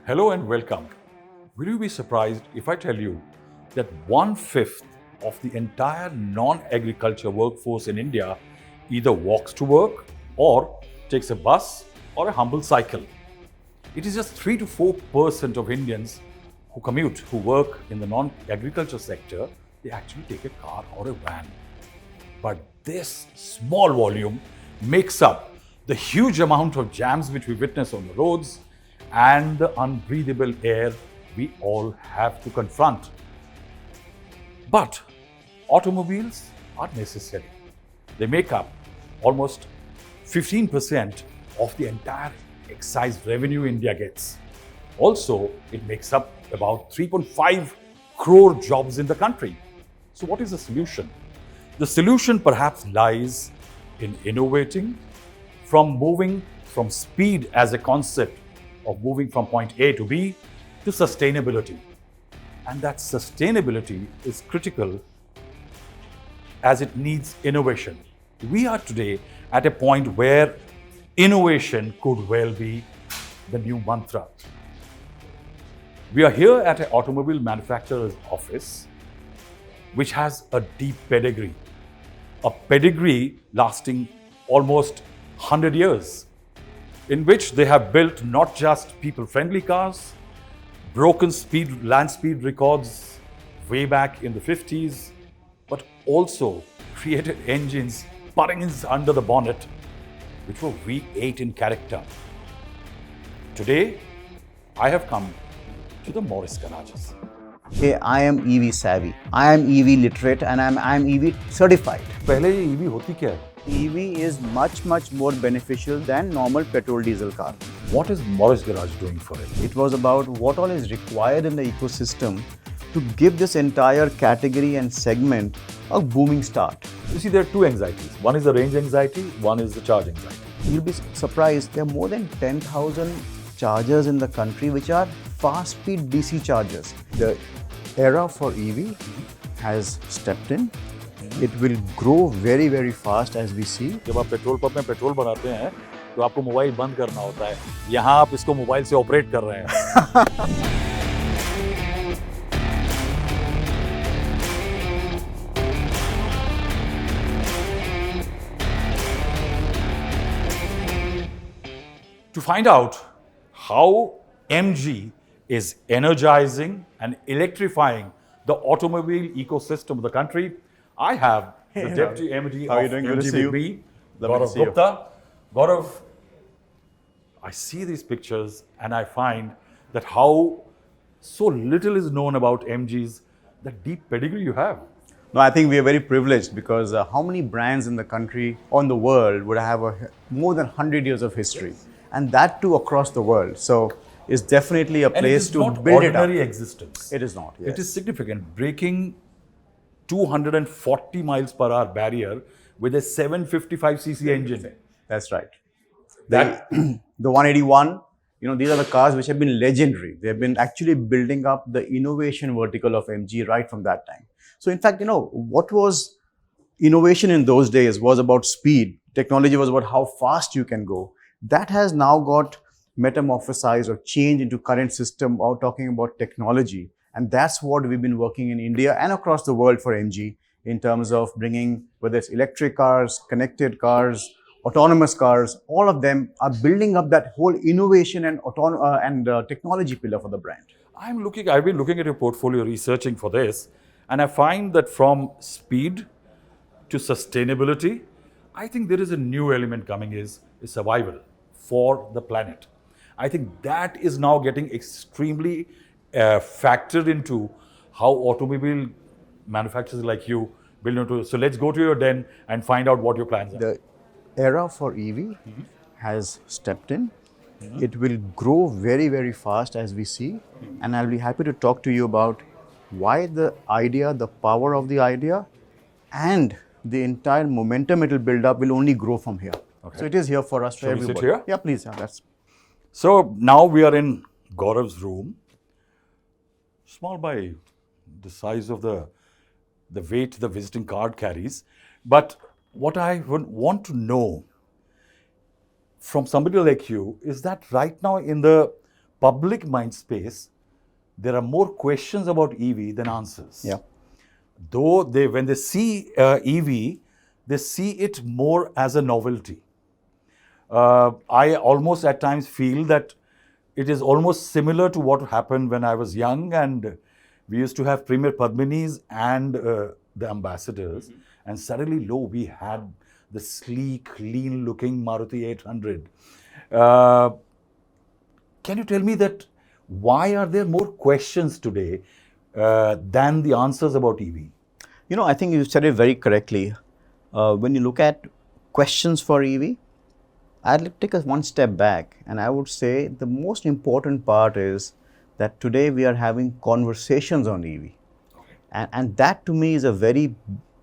Hello and welcome. Will you be surprised if I tell you that 1/5 of the entire non-agriculture workforce in India either walks to work or takes a bus or a humble cycle? It is just 3 to 4% of Indians who commute, who work in the non-agriculture sector, they actually take a car or a van. But this small volume makes up the huge amount of jams which we witness on the roads and the unbreathable air we all have to confront. But automobiles are necessary. They make up almost 15% of the entire excise revenue India gets. Also, it makes up about 3.5 crore jobs in the country. So, what is the solution? The solution perhaps lies in innovating from moving from speed as a concept of moving from point A to B to sustainability. And that sustainability is critical as it needs innovation. We are today at a point where innovation could well be the new mantra. We are here at an automobile manufacturer's office which has a deep pedigree. A pedigree lasting almost 100 years, in which they have built not just people-friendly cars, broken land speed records way back in the 50s, but also created engines putting under the bonnet, which were V8 in character. Today, I have come to the Morris garages. Hey, I am EV savvy, I am EV literate, and I'm EV certified. पहले ये EV होती क्या है? EV is much more beneficial than normal petrol diesel car. What is Morris Garage doing for it? It was about what all is required in the ecosystem to give this entire category and segment a booming start. You see, there are two anxieties. One is the range anxiety, one is the charge anxiety. You'll be surprised, there are more than 10,000 chargers in the country which are fast-speed DC chargers. The era for EV has stepped in. It will grow very fast as we see. जब आप petrol pump में petrol बनाते हैं तो आपको mobile बंद करना होता है. यहाँ आप इसको मोबाइल से ऑपरेट कर रहे हैं. To find out how MG is energizing and electrifying the automobile ecosystem of the country, I have the Deputy MD How are you of doing? Good to MG see you. with me, Lovely to Gaurav see you. Gupta. Gaurav, I see these pictures and I find that how so little is known about MG's, the deep pedigree you have. No, I think we are very privileged because how many brands in the country or in the world would have more than 100 years of history? Yes. And that too across the world. So it's definitely a place to build it up. It is not ordinary existence. It is not, yes. It is significant. Breaking 240 miles per hour barrier with a 755cc engine. That's right. The 181, these are the cars which have been legendary. They have been actually building up the innovation vertical of MG right from that time. So in fact, what was innovation in those days was about speed. Technology was about how fast you can go. That has now got metamorphosized or changed into current system or talking about technology. And that's what we've been working in India and across the world for MG in terms of bringing, whether it's electric cars, connected cars, autonomous cars, all of them are building up that whole innovation and technology pillar for the brand. I've been looking at your portfolio, researching for this, and I find that from speed to sustainability, I think there is a new element coming is survival for the planet. I think that is now getting extremely factored into how automobile manufacturers like you build into. So let's go to your den and find out what your plans are. The era for EV has stepped in. It will grow very fast as we see. And I'll be happy to talk to you about why the idea, the power of the idea, and the entire momentum it will build up will only grow from here. Okay. So it is here for us, for everybody. Shall we sit here? Yeah, please. So now we are in Gaurav's room. Small by the size of the weight the visiting card carries. But what I would want to know from somebody like you is that right now in the public mind space, there are more questions about EV than answers. Yeah. Though when they see EV, they see it more as a novelty. I almost at times feel that it is almost similar to what happened when I was young, and we used to have Premier Padminis and the ambassadors, and suddenly, lo, we had the sleek, lean-looking Maruti 800. Can you tell me that why are there more questions today than the answers about EV? I think you said it very correctly. When you look at questions for EV, I'd take us one step back, and I would say the most important part is that today we are having conversations on EV. And that to me is a very,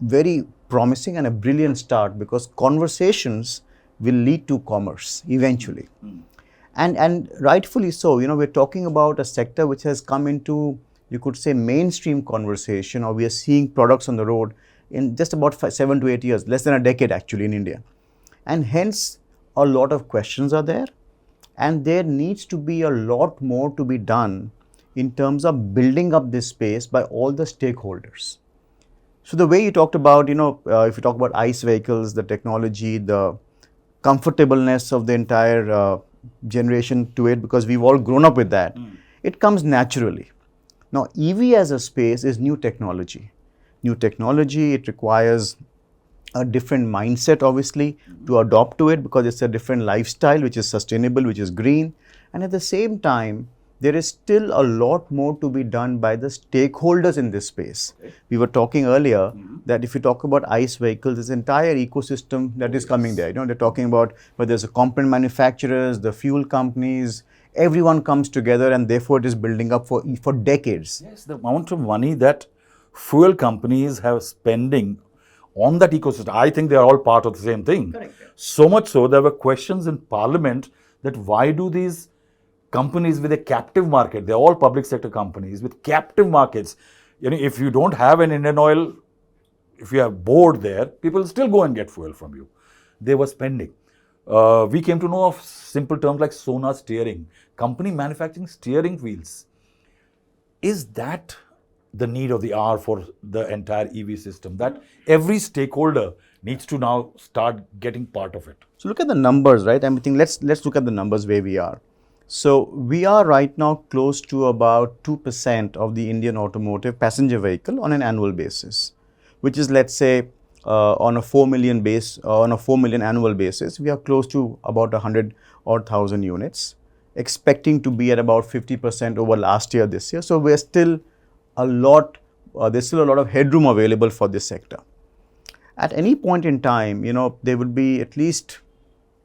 very promising and a brilliant start, because conversations will lead to commerce eventually. And rightfully so. We're talking about a sector which has come into, you could say, mainstream conversation, or we are seeing products on the road in just about 7 to 8 years, less than a decade actually in India. And hence, a lot of questions are there, and there needs to be a lot more to be done in terms of building up this space by all the stakeholders. So the way you talked about, if you talk about ICE vehicles, the technology, the comfortableness of the entire generation to it, because we've all grown up with that, it comes naturally. Now, EV as a space is new technology. New technology, it requires a different mindset, obviously, to adopt to it, because it's a different lifestyle, which is sustainable, which is green. And at the same time, there is still a lot more to be done by the stakeholders in this space. We were talking earlier that if you talk about ICE vehicles, this entire ecosystem that is coming there. They're talking about whether it's the component manufacturers, the fuel companies, everyone comes together, and therefore it is building up for decades. Yes, the amount of money that fuel companies have spending on that ecosystem, I think they are all part of the same thing. Correct. So much so, there were questions in Parliament that why do these companies with a captive market, they're all public sector companies with captive markets, if you don't have an Indian Oil, if you have board there, people still go and get fuel from you. They were spending. We came to know of simple terms like Sona steering, company manufacturing steering wheels. Is that the need of the hour for the entire EV system, that every stakeholder needs to now start getting part of it? So look at the numbers, right? I think let's look at the numbers where we are. So we are right now close to about 2% of the Indian automotive passenger vehicle on an annual basis, which is, let's say, on a 4 million annual basis, we are close to about 100,000 units, expecting to be at about 50% over last year, this year. So we're still there's still a lot of headroom available for this sector. At any point in time, there will be at least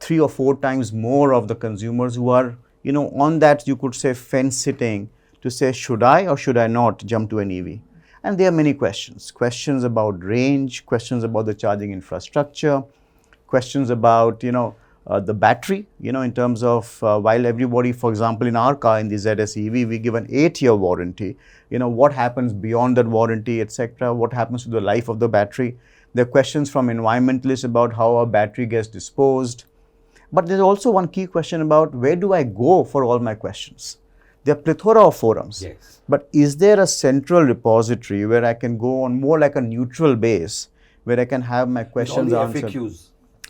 3 or 4 times more of the consumers who are, on that, you could say, fence sitting to say, should I or should I not jump to an EV? And there are many questions. Questions about range, questions about the charging infrastructure, questions about, the battery, in terms of while everybody, for example, in our car, in the ZS EV, we give an 8-year warranty. What happens beyond that warranty, etc. What happens to the life of the battery? There are questions from environmentalists about how a battery gets disposed. But there's also one key question about where do I go for all my questions? There are plethora of forums. Yes. But is there a central repository where I can go on more like a neutral base, where I can have my questions answered?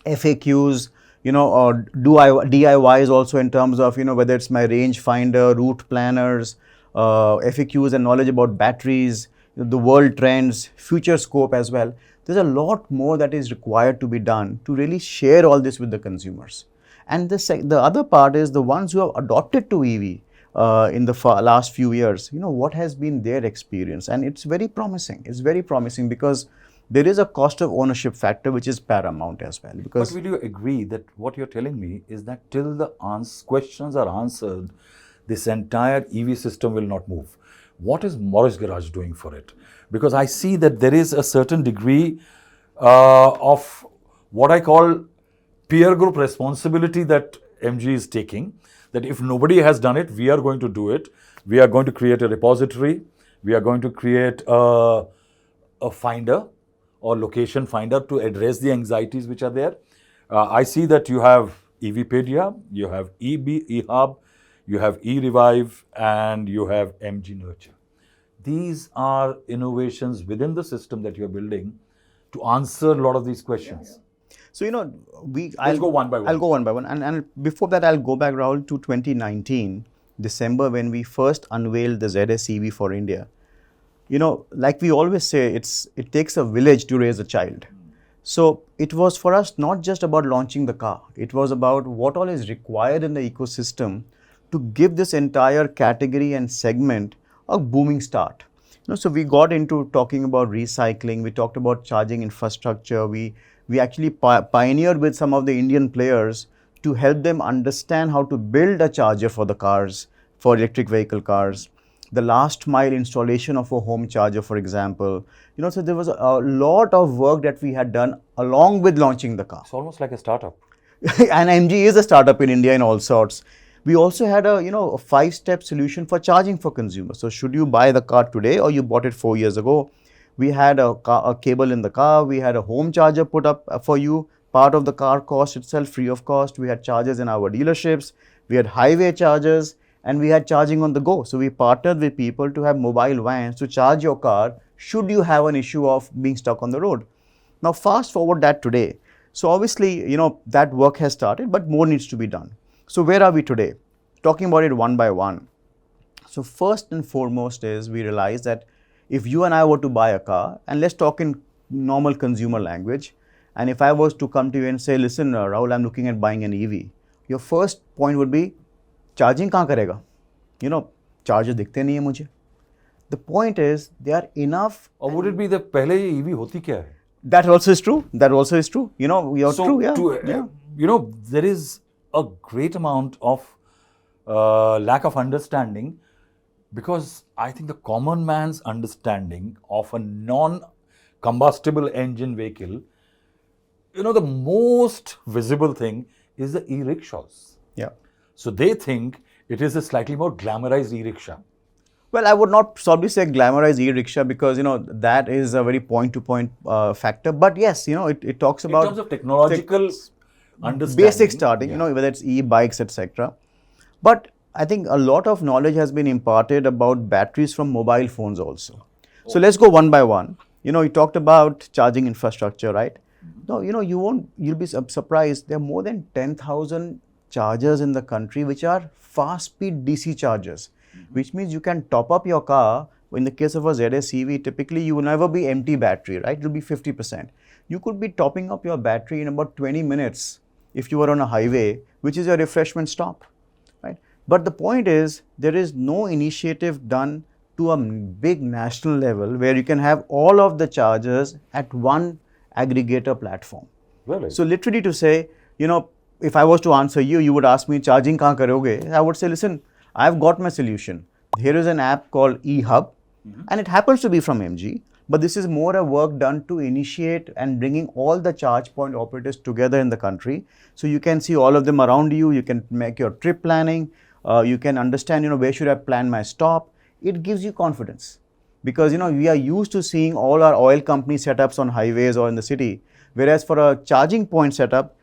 FAQs, or DIYs also, in terms of, whether it's my range finder, route planners, FAQs and knowledge about batteries, the world trends, future scope as well. There's a lot more that is required to be done to really share all this with the consumers. And the other part is the ones who have adopted to EV in the last few years, what has been their experience? And it's very promising. It's very promising because there is a cost of ownership factor which is paramount as well. Because but will you agree that what you're telling me is that till the questions are answered, this entire EV system will not move? What is Morris Garage doing for it? Because I see that there is a certain degree of what I call peer group responsibility that MG is taking, that if nobody has done it, we are going to do it. We are going to create a repository. We are going to create a finder or location finder to address the anxieties which are there. I see that you have EVpedia, you have EHub, you have eRevive, and you have MG Nurture. These are innovations within the system that you're building to answer a lot of these questions. So, Let's go one by one. I'll go one by one. And before that, I'll go back, Rahul, to 2019, December, when we first unveiled the ZS EV for India. Like we always say, it takes a village to raise a child. So it was for us not just about launching the car. It was about what all is required in the ecosystem to give this entire category and segment a booming start. So we got into talking about recycling. We talked about charging infrastructure. We actually pioneered with some of the Indian players to help them understand how to build a charger for the cars, for electric vehicle cars. The last mile installation of a home charger, for example. So there was a lot of work that we had done along with launching the car. It's almost like a startup. And MG is a startup in India in all sorts. We also had a 5-step solution for charging for consumers. So should you buy the car today or you bought it 4 years ago, we had a cable in the car. We had a home charger put up for you. Part of the car cost itself free of cost. We had chargers in our dealerships. We had highway chargers. And we had charging on the go. So we partnered with people to have mobile vans to charge your car should you have an issue of being stuck on the road. Now fast forward that today. So obviously, that work has started, but more needs to be done. So where are we today? Talking about it one by one. So first and foremost is we realized that if you and I were to buy a car, and let's talk in normal consumer language, and if I was to come to you and say, listen, Rahul, I'm looking at buying an EV, your first point would be, charging कहाँ करेगा? Charger दिखते नहीं है मुझे. The point is, they are enough. Or would it be that पहले ये EV होती क्या है? That also is true. You're true. Yeah. There is a great amount of lack of understanding, because I think the common man's understanding of a non-combustible engine vehicle, the most visible thing is the e-rickshaws. Yeah. So they think it is a slightly more glamorized e-rickshaw. Well, I would not probably say glamorized e-rickshaw, because that is a very point-to-point factor. But yes, it talks about in terms of technological understanding, basic starting. Whether it's e-bikes, etc. But I think a lot of knowledge has been imparted about batteries from mobile phones also. So let's go one by one. You talked about charging infrastructure, right? No, you'll be surprised. There are more than 10,000 chargers in the country which are fast speed DC chargers, which means you can top up your car. In the case of a ZS EV, typically you will never be empty battery, right? It will be 50%. You could be topping up your battery in about 20 minutes if you are on a highway, which is your refreshment stop, right? But the point is, there is no initiative done to a big national level where you can have all of the chargers at one aggregator platform. Really? So literally to say, if I was to answer you, you would ask me, charging kahan karoge? I would say, listen, I've got my solution. Here is an app called eHub, and it happens to be from MG, but this is more a work done to initiate and bringing all the charge point operators together in the country. So you can see all of them around you. You can make your trip planning. You can understand, where should I plan my stop? It gives you confidence, because, we are used to seeing all our oil company setups on highways or in the city, whereas for a charging point setup,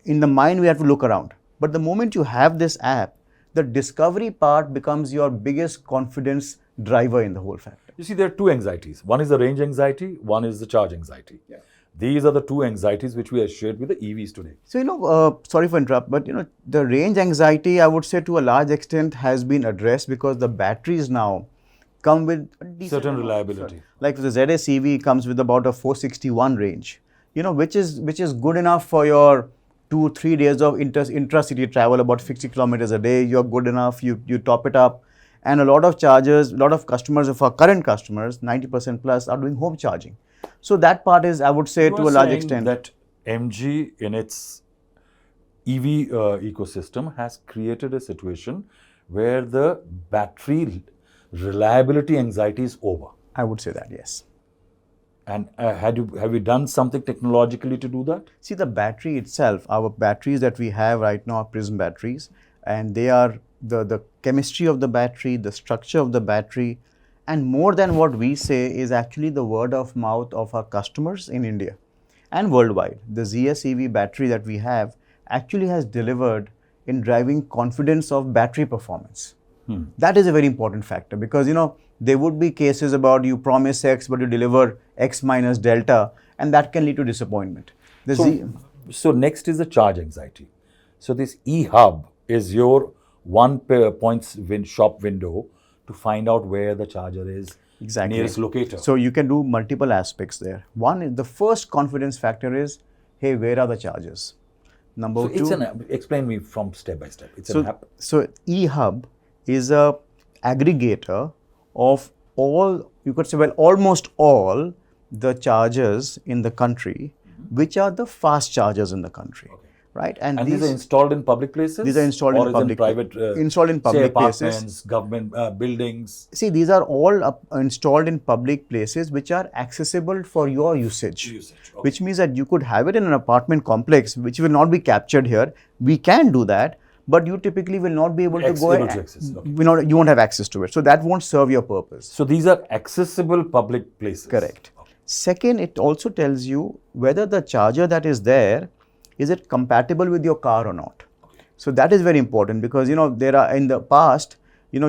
in the mind, we have to look around. But the moment you have this app, the discovery part becomes your biggest confidence driver in the whole factor. You see, there are two anxieties. One is the range anxiety, one is the charge anxiety. Yeah. These are the two anxieties which we have shared with the EVs today. So, sorry for interrupt, but the range anxiety, I would say to a large extent has been addressed, because the batteries now come with a decent certain reliability. Like the ZS EV comes with about a 461 range, which is good enough for your 2-3 days of intra-city travel, about 60 kilometers a day. You're good enough, you top it up. And a lot of chargers, a lot of customers, of our current customers, 90% plus, are doing home charging. So that part is, I would say, to a large extent, that MG in its EV ecosystem has created a situation where the battery reliability anxiety is over. I would say that, yes. And have you done something technologically to do that? See, the battery itself, our batteries that we have right now are Prism batteries, and they are the chemistry of the battery, the structure of the battery, and more than what we say is actually the word of mouth of our customers in India and worldwide. The ZS EV battery that we have actually has delivered in driving confidence of battery performance. That is a very important factor because, there would be cases about you promise X, but you deliver X minus delta, and that can lead to disappointment. So next is the charge anxiety. So this e-hub is your one shop window to find out where the charger is, nearest locator. So you can do multiple aspects there. One is the first confidence factor is, hey, where are the chargers? Number two. It's an app. Explain me from step by step. It's an app. So e-hub is a aggregator of all, you could say, well, almost all the chargers in the country, which are the fast chargers in the country. Right? And these are installed in public places? These are installed in public private installed in public apartments, places. Government buildings. See, these are all installed in public places which are accessible for your usage. Which means that you could have it in an apartment complex, which will not be captured here. We can do that, but you typically will not be able to go and you won't have access to it. So that won't serve your purpose. So these are accessible public places. Correct. Second, it also tells you whether the charger that is there, is it compatible with your car or not? So that is very important because, there are in the past, you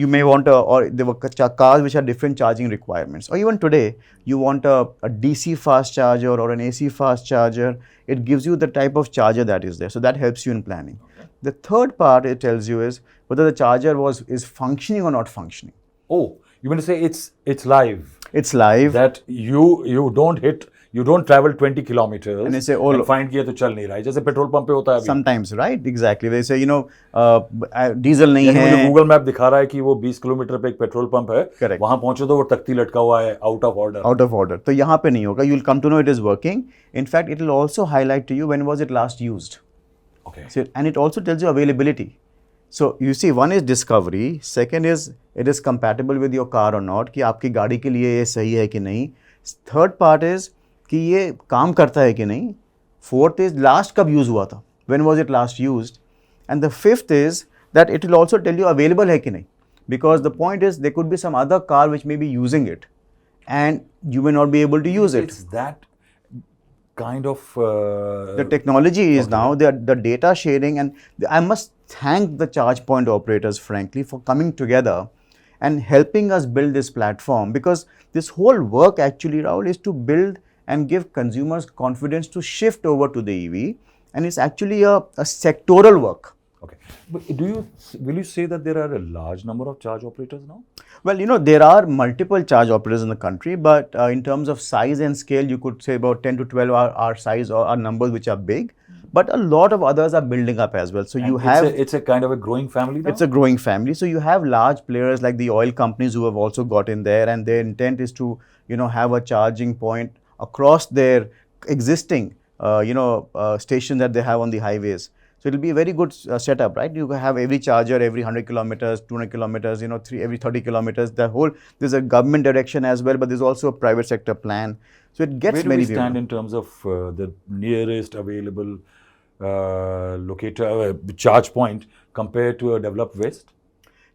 may want or there were cars which have different charging requirements. Or even today, you want a DC fast charger or an AC fast charger. It gives you the type of charger that is there. So that helps you in planning. Okay. The third part it tells you is whether the charger is functioning or not functioning. Oh, you mean to say it's live? It's live. That you don't travel 20 kilometers and they say, and find कि ये तो चल नहीं रहा है जैसे petrol pump पे होता है अभी. Sometimes, right? Exactly. They say, diesel नहीं है. मुझे गूगल मैप दिखा रहा है कि वो 20 किलोमीटर पे एक पेट्रोल पंप है. Correct. वहां पहुंचे तो वो तख्ती लटका हुआ है out of order. तो यहाँ पे नहीं होगा. You'll come to know it is working. In fact, it will also highlight to you when was it last used. Okay. So, and it also tells you availability. So you see, one is discovery. Second is it is compatible with your car or not. कि आपकी गाड़ी के लिए ये सही है कि नहीं. Third part is कि ये काम करता है कि नहीं. Fourth is last कब use हुआ था. When was it last used? And the fifth is that it will also tell you available है कि नहीं. Because the point is there could be some other car which may be using it and you may not be able to use it. It's that kind of... the technology is now, the data sharing, and I must thank the charge point operators, frankly, for coming together and helping us build this platform, because this whole work actually, Rahul, is to build and give consumers confidence to shift over to the EV, and it's actually a sectoral work. Okay. But will you say that there are a large number of charge operators now? Well, there are multiple charge operators in the country, but in terms of size and scale, you could say about 10 to 12 are size or are numbers which are big, but a lot of others are building up as well. So it's a kind of a growing family now? It's a growing family. So you have large players like the oil companies who have also got in there, and their intent is to, have a charging point across their existing, stations that they have on the highways. So it will be a very good setup, right? You have every charger every 100 kilometers, 200 kilometers, every 30 kilometers. There's a government direction as well, but there's also a private sector plan. So it gets Where do many we stand in terms of the nearest available locator charge point compared to a developed West?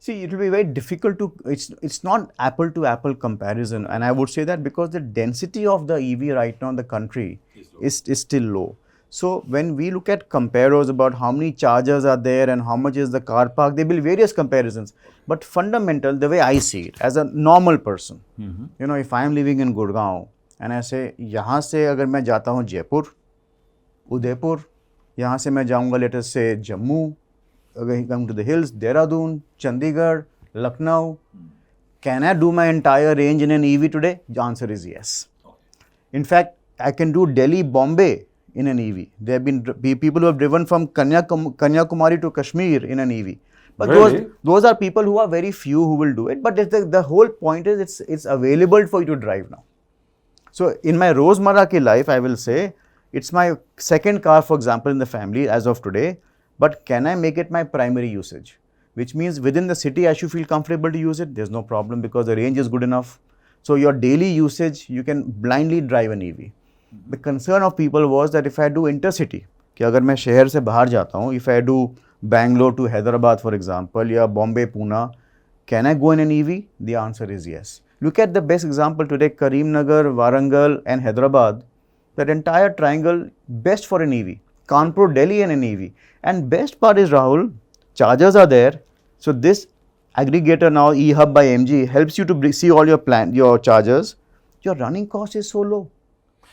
See, it will be very difficult to, it's not apple to apple comparison. And I would say that because the density of the EV right now in the country is still low. So when we look at comparos about how many chargers are there and how much is the car park, there will be various comparisons. But fundamental, the way I see it, as a normal person, if I am living in Gurgaon and I say, यहाँ से अगर मैं जाता हूँ जयपुर, उदयपुर, यहाँ से मैं जाऊँगा let us say जम्मू, अगर come to the hills, Dehradun, Chandigarh, Lucknow, can I do my entire range in an EV today? The answer is yes. In fact, I can do Delhi, Bombay in an EV. There have been people who have driven from Kanyakumari to Kashmir in an EV. But really? those are people who are very few who will do it. But the whole point is it's available for you to drive now. So in my Rozmara ki life, I will say it's my second car, for example, in the family as of today. But can I make it my primary usage? Which means within the city, I should feel comfortable to use it. There's no problem because the range is good enough. So your daily usage, you can blindly drive an EV. The concern of people was that if I do intercity, कि अगर मैं शहर से बाहर जाता हूँ, if I do Bangalore to Hyderabad, for example, या Bombay, Pune, can I go in an EV? The answer is yes. Look at the best example today, Karimnagar, Warangal and Hyderabad, that entire triangle, best for an EV. Kanpur, Delhi and an EV. And best part is, Rahul, chargers are there. So this aggregator now, eHub by MG, helps you to see all your chargers. Your running cost is so low.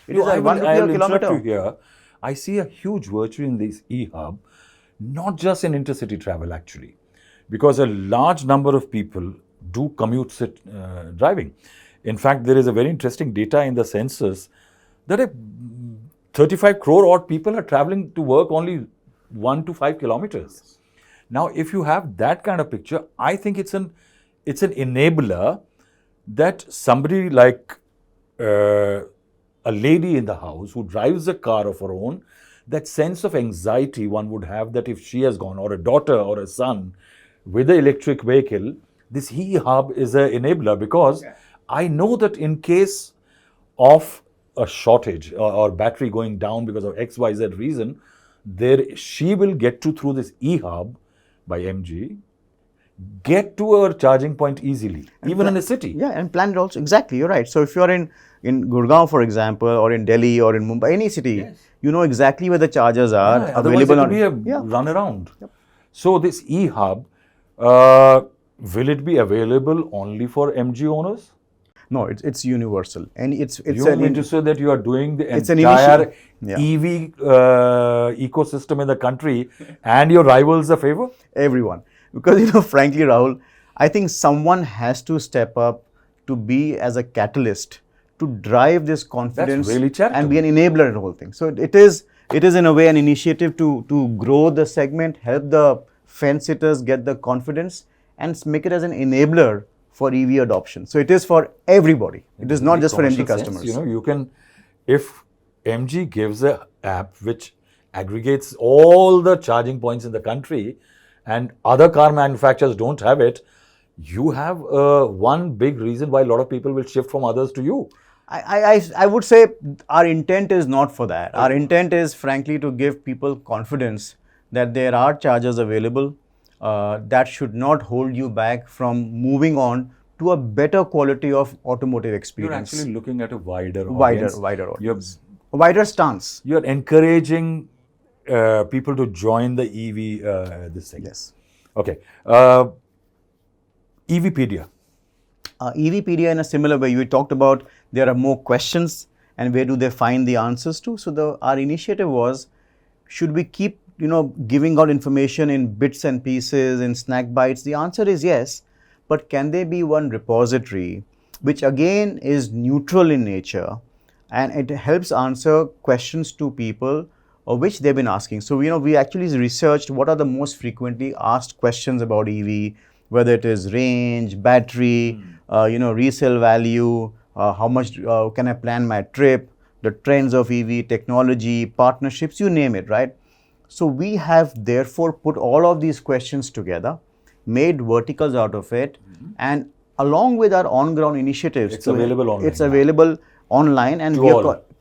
It is I a 1 will, rupee I a will interrupt you kilometer. here. I see a huge virtue in this e-hub, not just in intercity travel actually, because a large number of people do commute driving. In fact, there is a very interesting data in the census that 35 crore odd people are traveling to work only 1 to 5 kilometers. Now, if you have that kind of picture, I think it's an enabler that somebody like a lady in the house who drives a car of her own, that sense of anxiety one would have that if she has gone, or a daughter or a son with an electric vehicle, this e-hub is an enabler, because I know that in case of a shortage or battery going down because of XYZ reason, she will get to, through this e-hub by MG, get to a charging point easily, and even in a city. Yeah, and plan it also. Exactly, you're right. So if you're in Gurgaon, for example, or in Delhi or in Mumbai, any city, you know exactly where the chargers are available. Otherwise, it will be a run around. Yep. So this e-hub, will it be available only for MG owners? No, it's universal, and it's You mean to say that you are doing the it's entire yeah. EV ecosystem in the country, and your rivals a favor? Everyone, because frankly, Rahul, I think someone has to step up to be as a catalyst to drive this confidence. That's really charitable. And be an enabler in the whole thing. So it is in a way an initiative to grow the segment, help the fence sitters get the confidence, and make it as an enabler for EV adoption. So it is for everybody. It is not just for MG customers. You can, if MG gives an app which aggregates all the charging points in the country and other car manufacturers don't have it, you have one big reason why a lot of people will shift from others to you. I would say our intent is not for that. Our intent is frankly to give people confidence that there are chargers available. That should not hold you back from moving on to a better quality of automotive experience. You're actually looking at a wider audience. Wider audience. A wider stance. You're encouraging people to join the EV this thing. Yes. Okay. EVpedia. EVpedia, in a similar way, you talked about there are more questions and where do they find the answers to. So our initiative was, should we keep giving out information in bits and pieces, in snack bites? The answer is yes, but can there be one repository which again is neutral in nature and it helps answer questions to people which they've been asking. So we actually researched what are the most frequently asked questions about EV, whether it is range, battery, resale value, how much can I plan my trip, the trends of EV, technology, partnerships, you name it, right? So we have therefore put all of these questions together, made verticals out of it, and along with our on-ground initiatives, it's available online. It's available online, and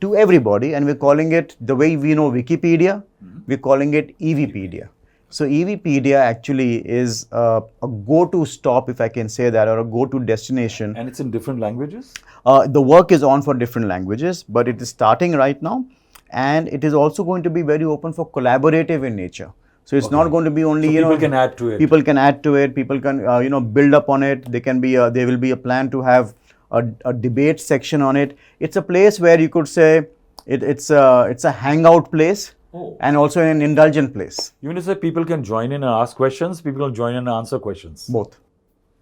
to everybody, and we're calling it, the way we know Wikipedia, we're calling it EVpedia. So EVpedia actually is a go-to stop, if I can say that, or a go-to destination. And it's in different languages? The work is on for different languages, but it is starting right now. And it is also going to be very open for collaborative in nature. So it's not going to be only, so people can add to it. People can add to it. People can, build up on it. There will be a plan to have a debate section on it. It's a place where you could say it's a hangout place. And also an indulgent place. You mean to say people can join in and ask questions, people can join in and answer questions? Both.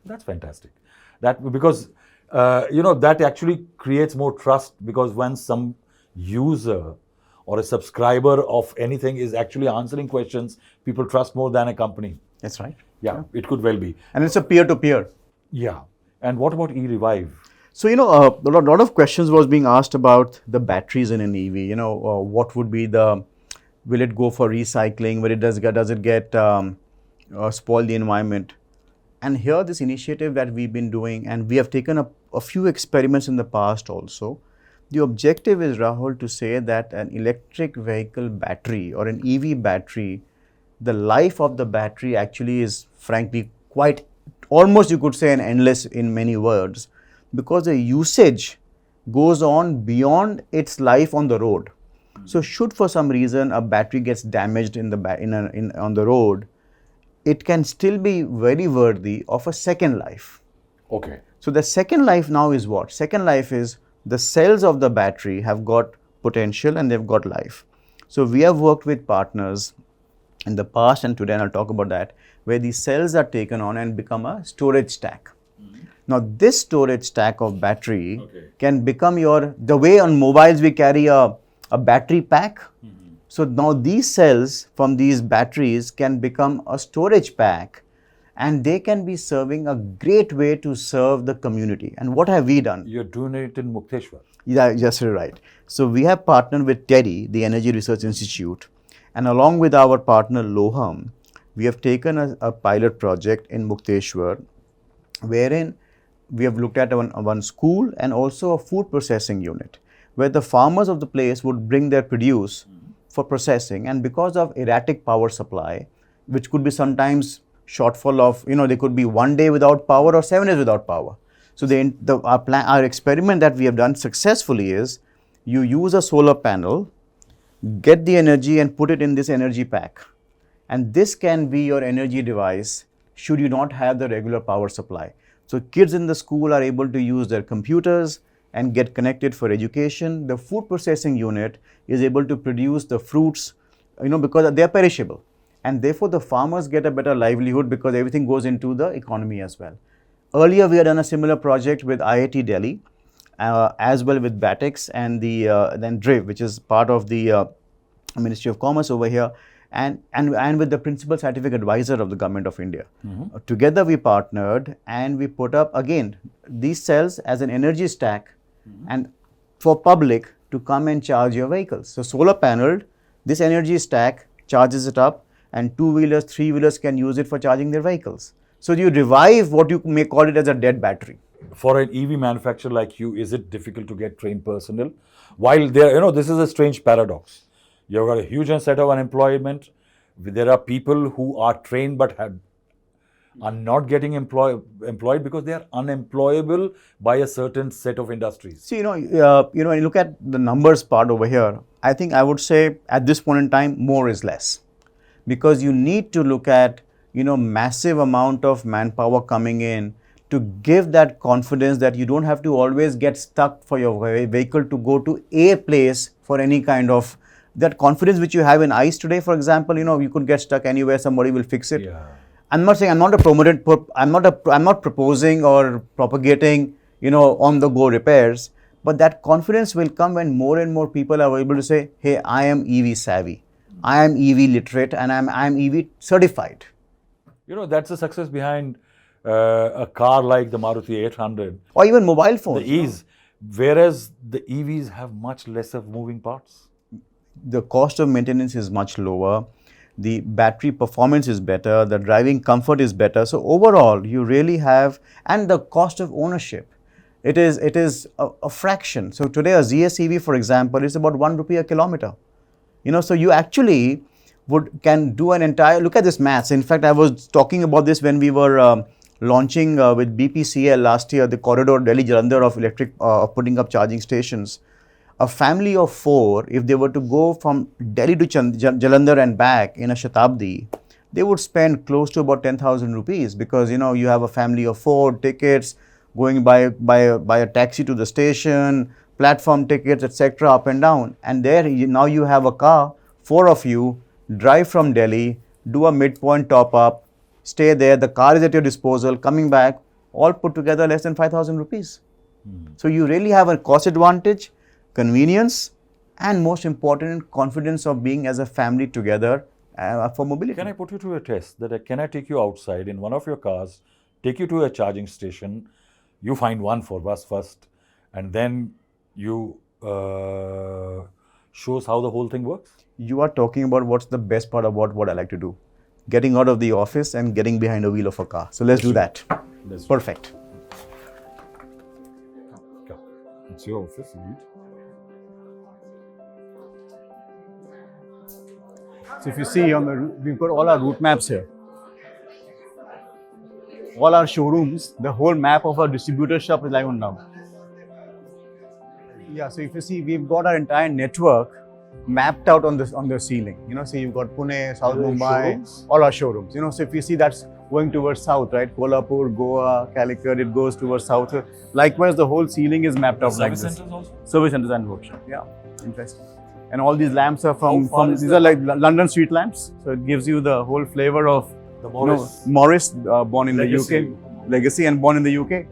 That's fantastic. Because that actually creates more trust, because when some user or a subscriber of anything is actually answering questions, people trust more than a company. That's right. Yeah, it could well be. And it's a peer-to-peer. Yeah. And what about e-Revive? So, a lot of questions was being asked about the batteries in an EV. What would be will it go for recycling? Does it get spoil the environment? And here, this initiative that we've been doing, and we have taken a few experiments in the past also. The objective is, Rahul, to say that an electric vehicle battery or an EV battery, the life of the battery actually is frankly quite, almost you could say, an endless in many words, because the usage goes on beyond its life on the road. So should for some reason a battery gets damaged in the on the road, it can still be very worthy of a second life. Okay. So the second life now is what? Second life is the cells of the battery have got potential and they've got life. So we have worked with partners in the past and today, and I'll talk about that, where these cells are taken on and become a storage stack. Now this storage stack of battery can become the way on mobiles we carry a battery pack. So now these cells from these batteries can become a storage pack, and they can be serving a great way to serve the community. And what have we done? You're doing it in Mukteshwar. Yeah, just right. So we have partnered with TEDI, the Energy Research Institute, and along with our partner Loham, we have taken a pilot project in Mukteshwar, wherein we have looked at one school and also a food processing unit, where the farmers of the place would bring their produce for processing, and because of erratic power supply, which could be sometimes shortfall of, they could be 1 day without power or 7 days without power. So our experiment that we have done successfully is, you use a solar panel, get the energy and put it in this energy pack. And this can be your energy device should you not have the regular power supply. So kids in the school are able to use their computers and get connected for education. The food processing unit is able to produce the fruits, because they are perishable. And therefore the farmers get a better livelihood because everything goes into the economy as well. Earlier we had done a similar project with IIT Delhi, as well with BATEX and then DRIV, which is part of the Ministry of Commerce over here, and with the Principal Scientific Advisor of the Government of India. Together we partnered and we put up again these cells as an energy stack and for public to come and charge your vehicles. So solar paneled, this energy stack charges it up, and 2-wheelers, 3-wheelers can use it for charging their vehicles. So you revive what you may call it as a dead battery. For an EV manufacturer like you, is it difficult to get trained personnel? While there, this is a strange paradox. You've got a huge set of unemployment. There are people who are trained but are not getting employed because they are unemployable by a certain set of industries. See, when you look at the numbers part over here, I think I would say at this point in time, more is less. Because you need to look at, massive amount of manpower coming in to give that confidence that you don't have to always get stuck for your vehicle to go to a place for any kind of, that confidence which you have in ICE today, for example, you could get stuck anywhere, somebody will fix it. Yeah. I'm not saying, I'm not proposing or propagating, on the go repairs, but that confidence will come when more and more people are able to say, hey, I am EV savvy, I am EV literate, and I'm EV certified. That's the success behind a car like the Maruti 800. Or even mobile phones. The ease. Whereas the EVs have much lesser moving parts. The cost of maintenance is much lower. The battery performance is better. The driving comfort is better. So overall, you really have, and the cost of ownership, it is a fraction. So today a ZS EV, for example, is about 1 rupee a kilometer. So you actually can do an entire, look at this maths. In fact, I was talking about this when we were launching with BPCL last year, the corridor Delhi-Jalandhar of electric, putting up charging stations. A family of 4, if they were to go from Delhi to Jalandhar and back in a Shatabdi, they would spend close to about 10,000 rupees because, you have a family of 4, tickets, going by a taxi to the station, platform tickets, etc., up and down. And there, now you have a car, 4 of you, drive from Delhi, do a midpoint top up, stay there, the car is at your disposal, coming back, all put together less than 5,000 rupees. So you really have a cost advantage, convenience, and most important, confidence of being as a family together for mobility. Can I put you to a test? Can I take you outside in one of your cars, take you to a charging station, you find one for us first, and then you show us how the whole thing works? You are talking about what's the best part about what I like to do. Getting out of the office and getting behind a wheel of a car. So let's do that. Perfect. It's your office, indeed. So if you see, we've got all our route maps here. All our showrooms, the whole map of our distributor shop is live on now. Yeah, so if you see, we've got our entire network mapped out on the ceiling. So you've got Pune, South Mumbai, showrooms? all our showrooms. So if you see that's going towards south, right? Kolhapur, Goa, Calicut, it goes towards south. So likewise, the whole ceiling is mapped out like this. Service centers also? Service centers and workshop. Yeah, interesting. And all these lamps are How far is these the- are like London street lamps. So it gives you the whole flavor of The Morris. Morris, born in Legacy. the UK, legacy and born in the UK.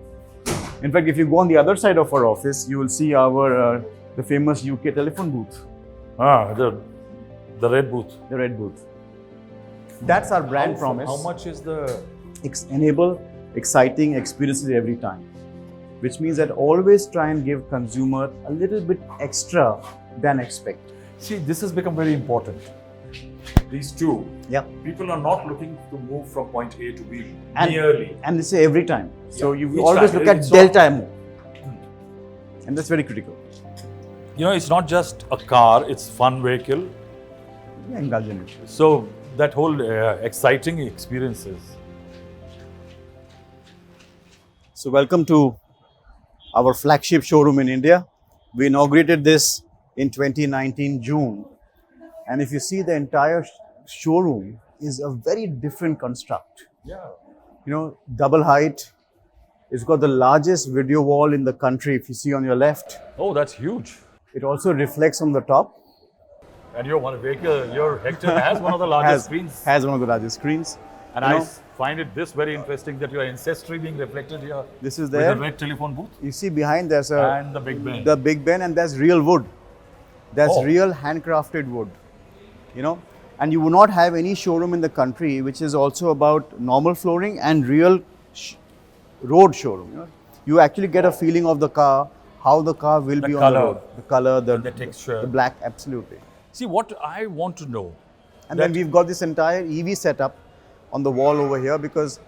In fact, if you go on the other side of our office, you will see our the famous UK telephone booth, The red booth. the red booth. That's our brand promise. How much is the... Enable exciting experiences every time, which means that always try and give consumer a little bit extra than expect. See, this has become very important. These two. Yeah. People are not looking to move from point A to B And- nearly. And this is every time. So Yeah, you each always time. look at It's delta MO. And that's very critical. It's not just a car, it's fun vehicle. Yeah, indulgent. So that whole exciting experiences. So welcome to our flagship showroom in India. We inaugurated this in 2019 June. And if you see, the entire showroom is a very different construct. Yeah. Double height. It's got the largest video wall in the country, if you see on your left. Oh, that's huge. It also reflects on the top. And your Hector has one of the largest screens. Has one of the largest screens. And I find it this very interesting that your ancestry being reflected here. This is With there. the red telephone booth. You see behind there's And the Big Ben. the Big Ben, and that's real wood. That's Oh. real handcrafted wood. And you will not have any showroom in the country which is also about normal flooring and real road showroom. You actually get a feeling of the car, how the car will be on the color. road. The color, the texture. the black, absolutely. See, what I want to know. And then we've got this entire EV setup on the wall over here, because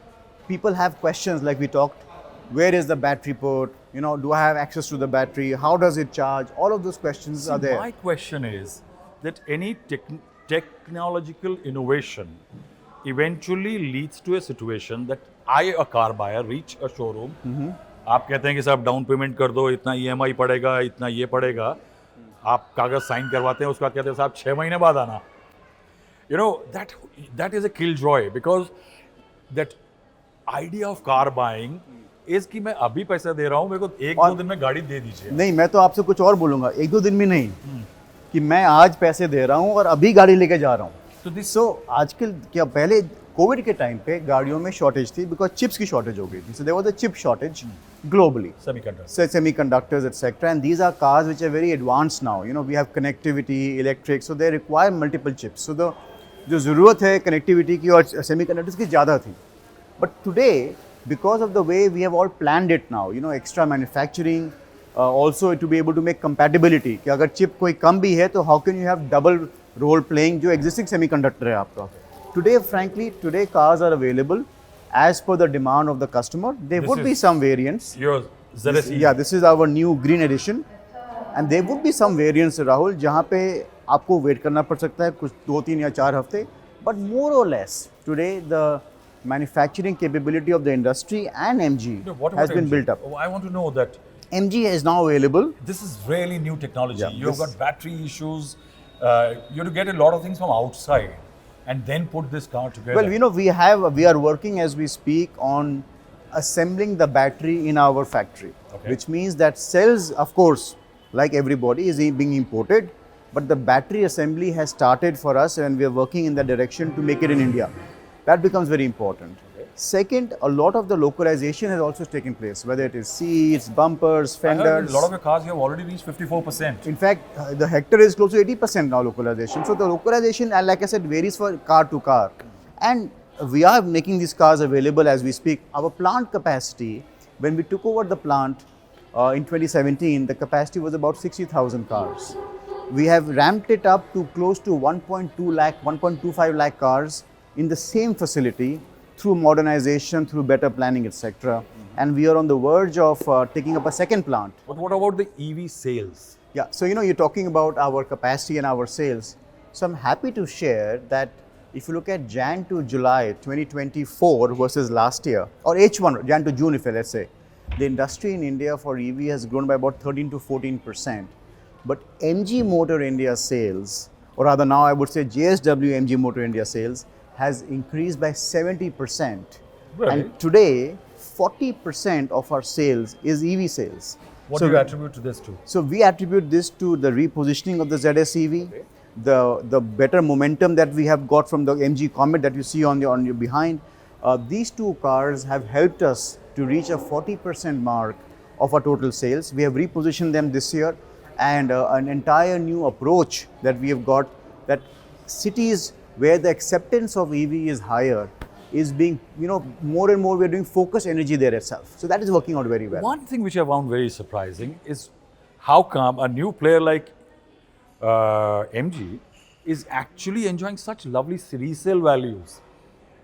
people have questions like we talked. Where is the battery port? Do I have access to the battery? How does it charge? All of those questions are there. My question is that any technological innovation eventually leads to a situation that I, a car buyer, reach a showroom. आप कहते हैं कि साहब down payment कर दो, इतना EMI पड़ेगा, इतना ये पड़ेगा. आप कागज साइन करवाते हैं, उसके बाद कहते हैं साहब 6 महीने बाद आना. That is a killjoy, because that idea of car buying is कि मैं अभी पैसा दे रहा हूँ, मेरे को 1-2 दिन में गाड़ी दे दीजिए. नहीं, मैं तो आपसे कुछ और बोलूंगा. 1-2 दिन में नहीं, कि मैं आज पैसे दे रहा हूँ और अभी गाड़ी लेके जा रहा हूँ. So आजकल क्या, पहले कोविड के टाइम पे गाड़ियों में शॉर्टेज थी, बिकॉज चिप्स की शॉर्टेज हो गई थी. So there was a chip shortage globally. Semiconductors, etc. And these are cars which are very advanced now. We have connectivity, electric, so they require multiple chips. So the जो ज़रूरत है connectivity की और semiconductors की ज़्यादा थी. But today, because of the way we have all planned it now, extra manufacturing, also to be able to make compatibility, कि अगर chip कोई कम भी है, तो how can you have double role playing जो existing semiconductor है आपका. Today, frankly, cars are available as per the demand of the customer. There would be some variants. Your ZSE. Yeah, this is our new green edition. And there would be some variants, Rahul, जहाँ पे आपको wait करना पड़ सकता है कुछ 2-3 या 4 हफ्ते. But more or less, today the manufacturing capability of the industry and MG What has about been MG? built up. Oh, I want to know that. MG is now available. This is really new technology. Yeah, You've this- got battery issues. You have to get a lot of things from outside and then put this car together. Well, we are working as we speak on assembling the battery in our factory, Okay. which means that cells, of course, like everybody, is being imported, but the battery assembly has started for us, and we are working in that direction to make it in India. That becomes very important. Okay. Second, a lot of the localization has also taken place, whether it is seats, bumpers, I heard fenders. a lot of your cars have already reached 54%. In fact, the Hector is close to 80% now localization. So the localization, like I said, varies for car to car. And we are making these cars available as we speak. Our plant capacity, when we took over the plant in 2017, the capacity was about 60,000 cars. We have ramped it up to close to 1.25 lakh cars in the same facility through modernization, through better planning, etc. And we are on the verge of taking up a second plant. But what about the EV sales? Yeah, so you're talking about our capacity and our sales. So I'm happy to share that if you look at Jan to July 2024 versus last year, or H1, Jan to June, let's say, the industry in India for EV has grown by about 13 to 14%. but MG Motor India sales, or rather now I would say JSW MG Motor India sales, has increased by 70%. Really? And today, 40% of our sales is EV sales. What do you attribute to this to? So we attribute this to the repositioning of the ZS EV, Okay. the better momentum that we have got from the MG Comet that you see on your behind. These two cars have helped us to reach a 40% mark of our total sales. We have repositioned them this year, and an entire new approach that we have got, that cities where the acceptance of EV is higher is being, more and more we're doing focus energy there itself. So that is working out very well. One thing which I found very surprising is how come a new player like MG is actually enjoying such lovely resale values.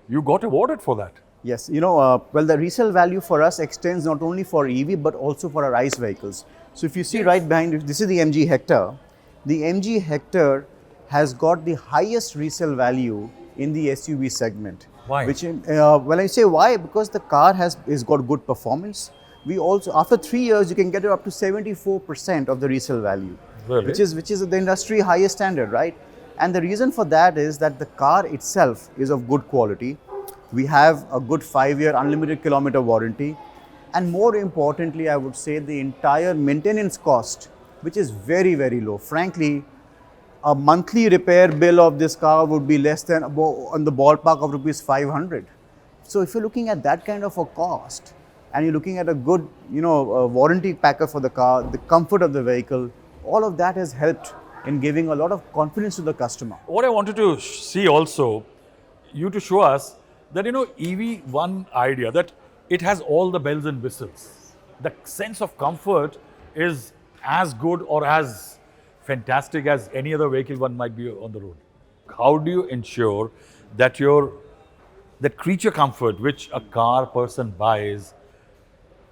You got awarded for that. Yes, well, the resale value for us extends not only for EV but also for our ICE vehicles. So if you see right behind it, this is the MG Hector. The MG Hector has got the highest resale value in the SUV segment. Why? Which, when I say why, because the car has got good performance. We also, after 3 years, you can get it up to 74% of the resale value, Really? which is the industry highest standard, right? And the reason for that is that the car itself is of good quality. We have a good 5-year unlimited kilometer warranty. And more importantly, I would say the entire maintenance cost, which is very, very low. Frankly, a monthly repair bill of this car would be less than on the ballpark of rupees 500. So if you're looking at that kind of a cost, and you're looking at a good, warranty package for the car, the comfort of the vehicle, all of that has helped in giving a lot of confidence to the customer. What I wanted to see also, you to show us that, EV, one idea that it has all the bells and whistles. The sense of comfort is as good or as fantastic as any other vehicle one might be on the road. How do you ensure that that creature comfort which a car person buys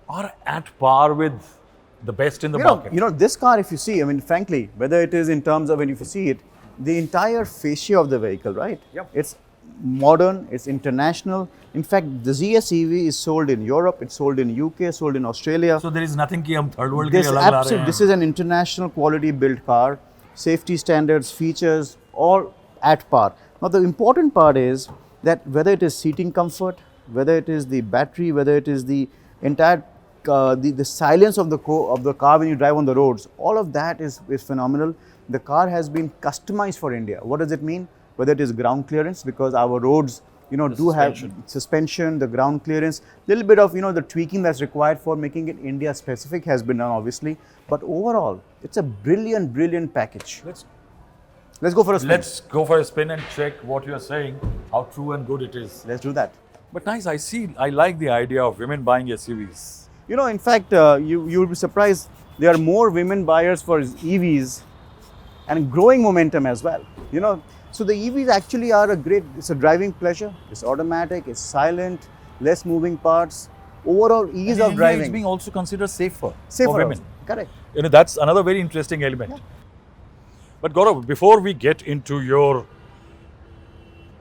are at par with the best in the market? This car, if you see, frankly, whether it is in terms of, when if you see it, the entire fascia of the vehicle, right? Yep. It's modern, it's international. In fact, the ZS EV is sold in Europe, it's sold in UK, sold in Australia. So there is nothing ki hum third world ke This, liye alag la rahe absolutely, hain. this is an international quality built car. Safety standards, features, all at par. Now the important part is that whether it is seating comfort, whether it is the battery, whether it is the entire the silence of the car when you drive on the roads, all of that is phenomenal. The car has been customized for India. What does it mean? Whether it is ground clearance, because our roads, do have suspension, the ground clearance, little bit of, the tweaking that's required for making it India specific has been done, obviously. But overall, it's a brilliant, brilliant package. Let's go for a spin. Let's go for a spin and check what you are saying, how true and good it is. Let's do that. But nice, I like the idea of women buying SUVs. In fact, you'll be surprised, there are more women buyers for EVs and growing momentum as well. So the EVs actually are it's a driving pleasure. It's automatic, it's silent, less moving parts, overall ease of driving. It's being also considered safer Safer for women. also. Correct. That's another very interesting element. Yeah. But Gaurav, before we get into your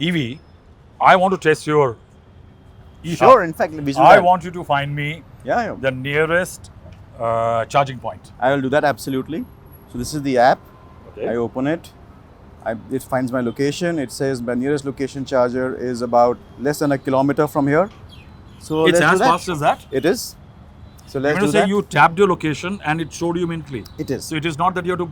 EV, I want to test your e-hub. Sure, in fact, we should do I that. want you to find me Yeah. the nearest charging point. I will do that, absolutely. So this is the app. Okay. I open it. It finds my location. It says my nearest location charger is about less than a kilometer from here. So It's let's as do that. fast as that? It is. So let's I'm do going to say that. you tapped your location and it showed you immediately. It is. So it is not that you have to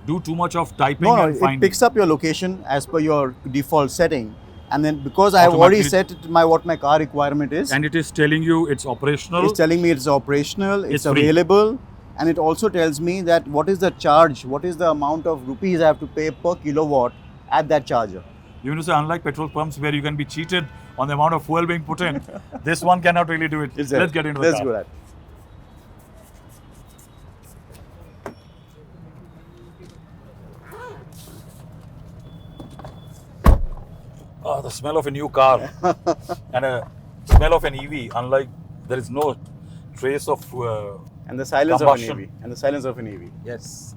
do too much of typing No, and it finding. picks up your location as per your default setting. And then because I have already set what my car requirement is, And it is telling you it's operational. it's telling me it's operational, it's free. available, and it also tells me that what is the charge, what is the amount of rupees I have to pay per kilowatt at that charger. You know, so unlike petrol pumps where you can be cheated on the amount of fuel being put in, this one cannot really do it. Let's get into the Let's car. go that. Oh, the smell of a new car and a smell of an EV, unlike there is no trace of And the silence combustion. of an EV. And the silence of an EV. Yes.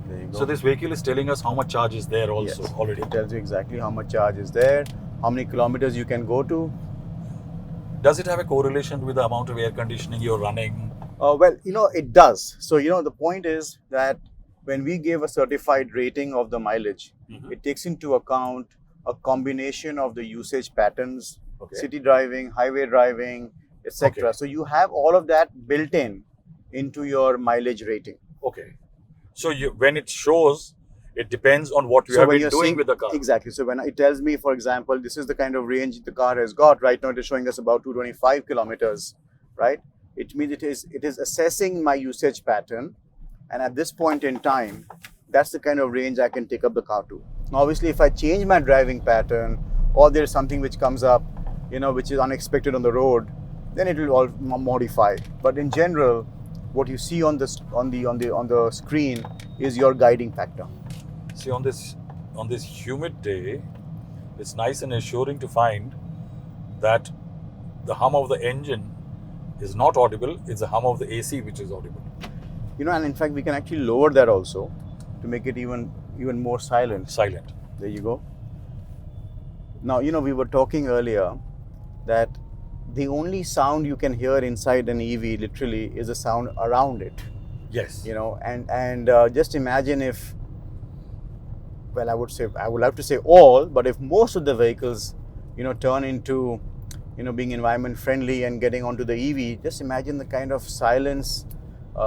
There you go. So this vehicle is telling us how much charge is there also Yes. already. It tells you exactly how much charge is there, how many kilometers you can go to. Does it have a correlation with the amount of air conditioning you're running Well, it does. So, the point is that when we give a certified rating of the mileage, it takes into account a combination of the usage patterns, Okay. city driving, highway driving, etc. Okay. So, you have all of that built in into your mileage rating. Okay. So when it shows, it depends on what you So have when been you're doing seeing with the car. exactly, so when it tells me, for example, this is the kind of range the car has got right now, it is showing us about 225 kilometers, right? It means it is assessing my usage pattern, and at this point in time, that's the kind of range I can take up the car to. Now, obviously, if I change my driving pattern, or there's something which comes up, which is unexpected on the road, then it will all modify. But in general, what you see on the screen is your guiding factor. See, on this humid day, it's nice and assuring to find that the hum of the engine is not audible. It's the hum of the AC which is audible. And in fact, we can actually lower that also to make it even more silent. Silent. There you go. Now, we were talking earlier that the only sound you can hear inside an EV literally is the sound around it. Yes. And just imagine if, well, I would love to say all, but if most of the vehicles, turn into, being environment friendly and getting onto the EV, just imagine the kind of silence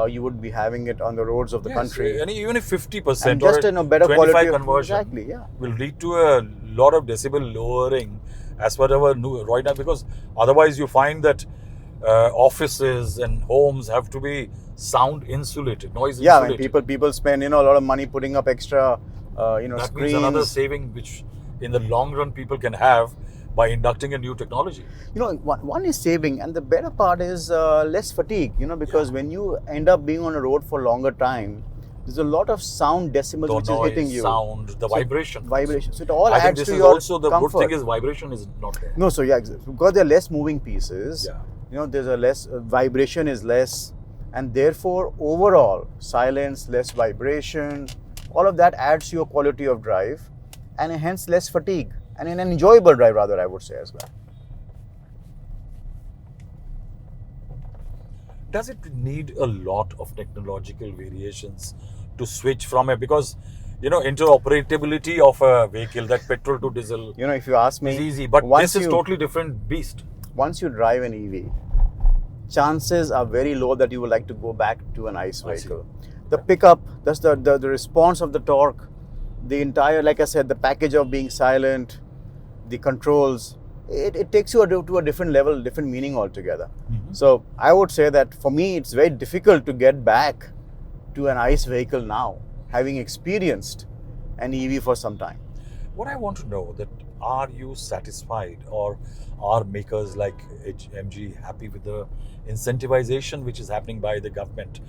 you would be having it on the roads of the country. And even if 50% And just or in a better 25 quality of conversion exactly, yeah. will lead to a lot of decibel lowering as per our new right now, because otherwise you find that offices and homes have to be sound insulated, noise insulated. Yeah, people spend a lot of money putting up extra that screens. means another saving which in the long run people can have by inducting a new technology. One is saving, and the better part is less fatigue, because when you end up being on a road for longer time, there's a lot of sound decibels which noise, is hitting you. Sound, the vibration. So it all I think adds this to is your also the comfort. good thing is vibration is not there. No, so yeah, because there are less moving pieces. Yeah. There's a less vibration is less, and therefore overall silence, less vibration, all of that adds to your quality of drive, and hence less fatigue, and an enjoyable drive rather, I would say as well. Does it need a lot of technological variations to switch from it? Because interoperability of a vehicle, that petrol to diesel, if you ask me, is easy, but this is totally different beast. Once you drive an EV, chances are very low that you would like to go back to an ICE vehicle. The pickup, that's the response of the torque, the entire, like I said, the package of being silent, the controls, it takes you to a different level, different meaning altogether. So I would say that for me, it's very difficult to get back to an ICE vehicle now, having experienced an EV for some time. What I want to know that, are you satisfied, or are makers like MG happy with the incentivization which is happening by the government?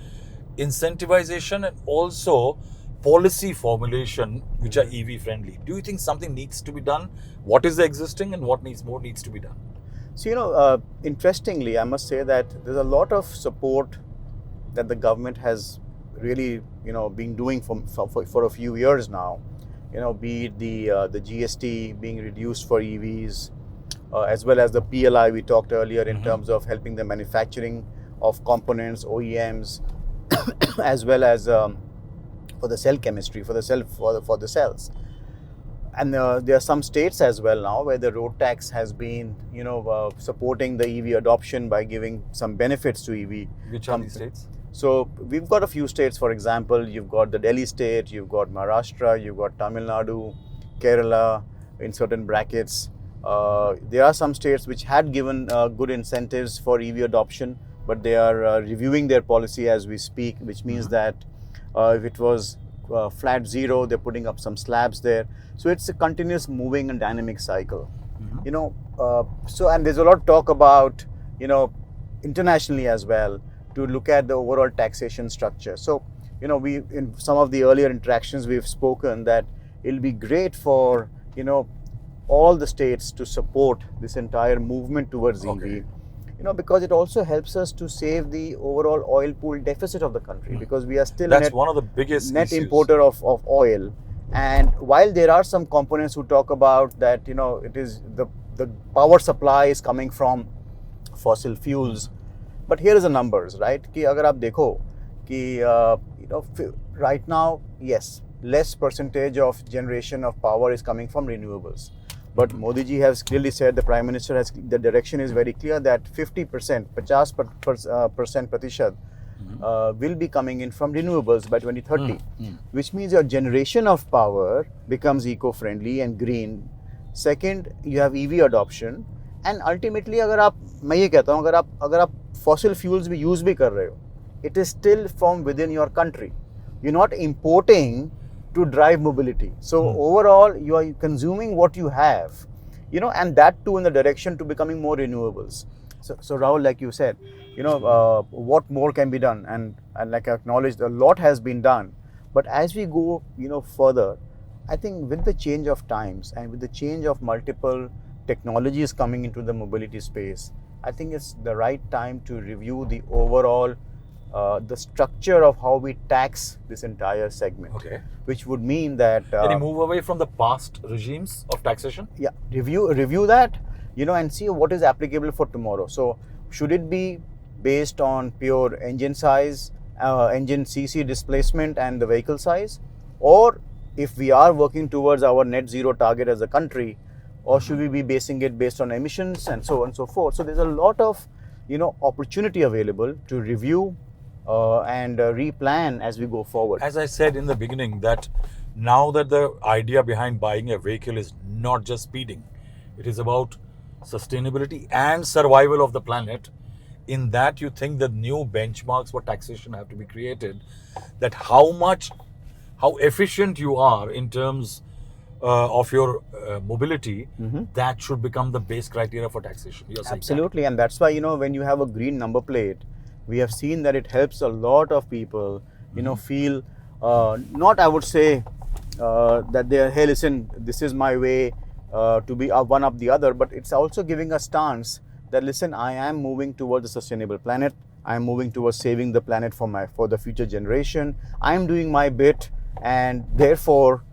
Incentivization and also policy formulation which are EV friendly. Do you think something needs to be done? What is the existing and what needs to be done? So, interestingly, I must say that there's a lot of support that the government has really, been doing for a few years now. Be it the GST being reduced for EVs, as well as the PLI we talked earlier in terms of helping the manufacturing of components, OEMs, as well as for the cell chemistry, for the cells. And there are some states as well now where the road tax has been, supporting the EV adoption by giving some benefits to EV. Which are these states? So we've got a few states. For example, you've got the Delhi state, you've got Maharashtra, you've got Tamil Nadu, Kerala in certain brackets. There are some states which had given good incentives for EV adoption, but they are reviewing their policy as we speak, which means that if it was flat zero, they're putting up some slabs there. So it's a continuous moving and dynamic cycle. So, and there's a lot of talk about, internationally as well, to look at the overall taxation structure. So, we, in some of the earlier interactions, we've spoken that it'll be great for, all the states to support this entire movement towards EV. Because it also helps us to save the overall oil pool deficit of the country, because we are still one of the biggest net issues. Importer of oil. And while there are some components who talk about that, it is the power supply is coming from fossil fuels, But here is the numbers, right? कि अगर आप देखो कि right now, yes, less percentage of generation of power is coming from renewables. But Modi ji has clearly said, the Prime Minister has, the direction is very clear that 50%, 50% प्रतिशत will be coming in from renewables by 2030, which means your generation of power becomes eco-friendly and green. Second, you have EV adoption, and ultimately अगर आप, मैं ये कहता हूँ, अगर आप fossil fuels भी use भी कर रहे हो, it is still from within your country. You're not importing to drive mobility. So overall, you are consuming what you have, and that too in the direction to becoming more renewables. So Rahul, like you said, what more can be done? And like I acknowledged, a lot has been done. But as we go, further, I think with the change of times and with the change of multiple technologies coming into the mobility space, I think it's the right time to review the overall the structure of how we tax this entire segment. Okay. Which would mean that can you move away from the past regimes of taxation? Yeah, review that, and see what is applicable for tomorrow. So should it be based on pure engine size, engine cc displacement and the vehicle size, or if we are working towards our net zero target as a country, or should we be basing it based on emissions and so on and so forth? So there's a lot of opportunity available to review and replan as we go forward. As I said in the beginning, that now that the idea behind buying a vehicle is not just speeding, it is about sustainability and survival of the planet. In that, you think that new benchmarks for taxation have to be created, that how efficient you are in terms of your mobility, that should become the base criteria for taxation. You're saying absolutely, and that's why when you have a green number plate, we have seen that it helps a lot of people, feel not, I would say, that they're, hey, listen, this is my way to be one up the other, but it's also giving a stance that, listen, I am moving towards a sustainable planet. I am moving towards saving the planet for the future generation. I am doing my bit, and therefore,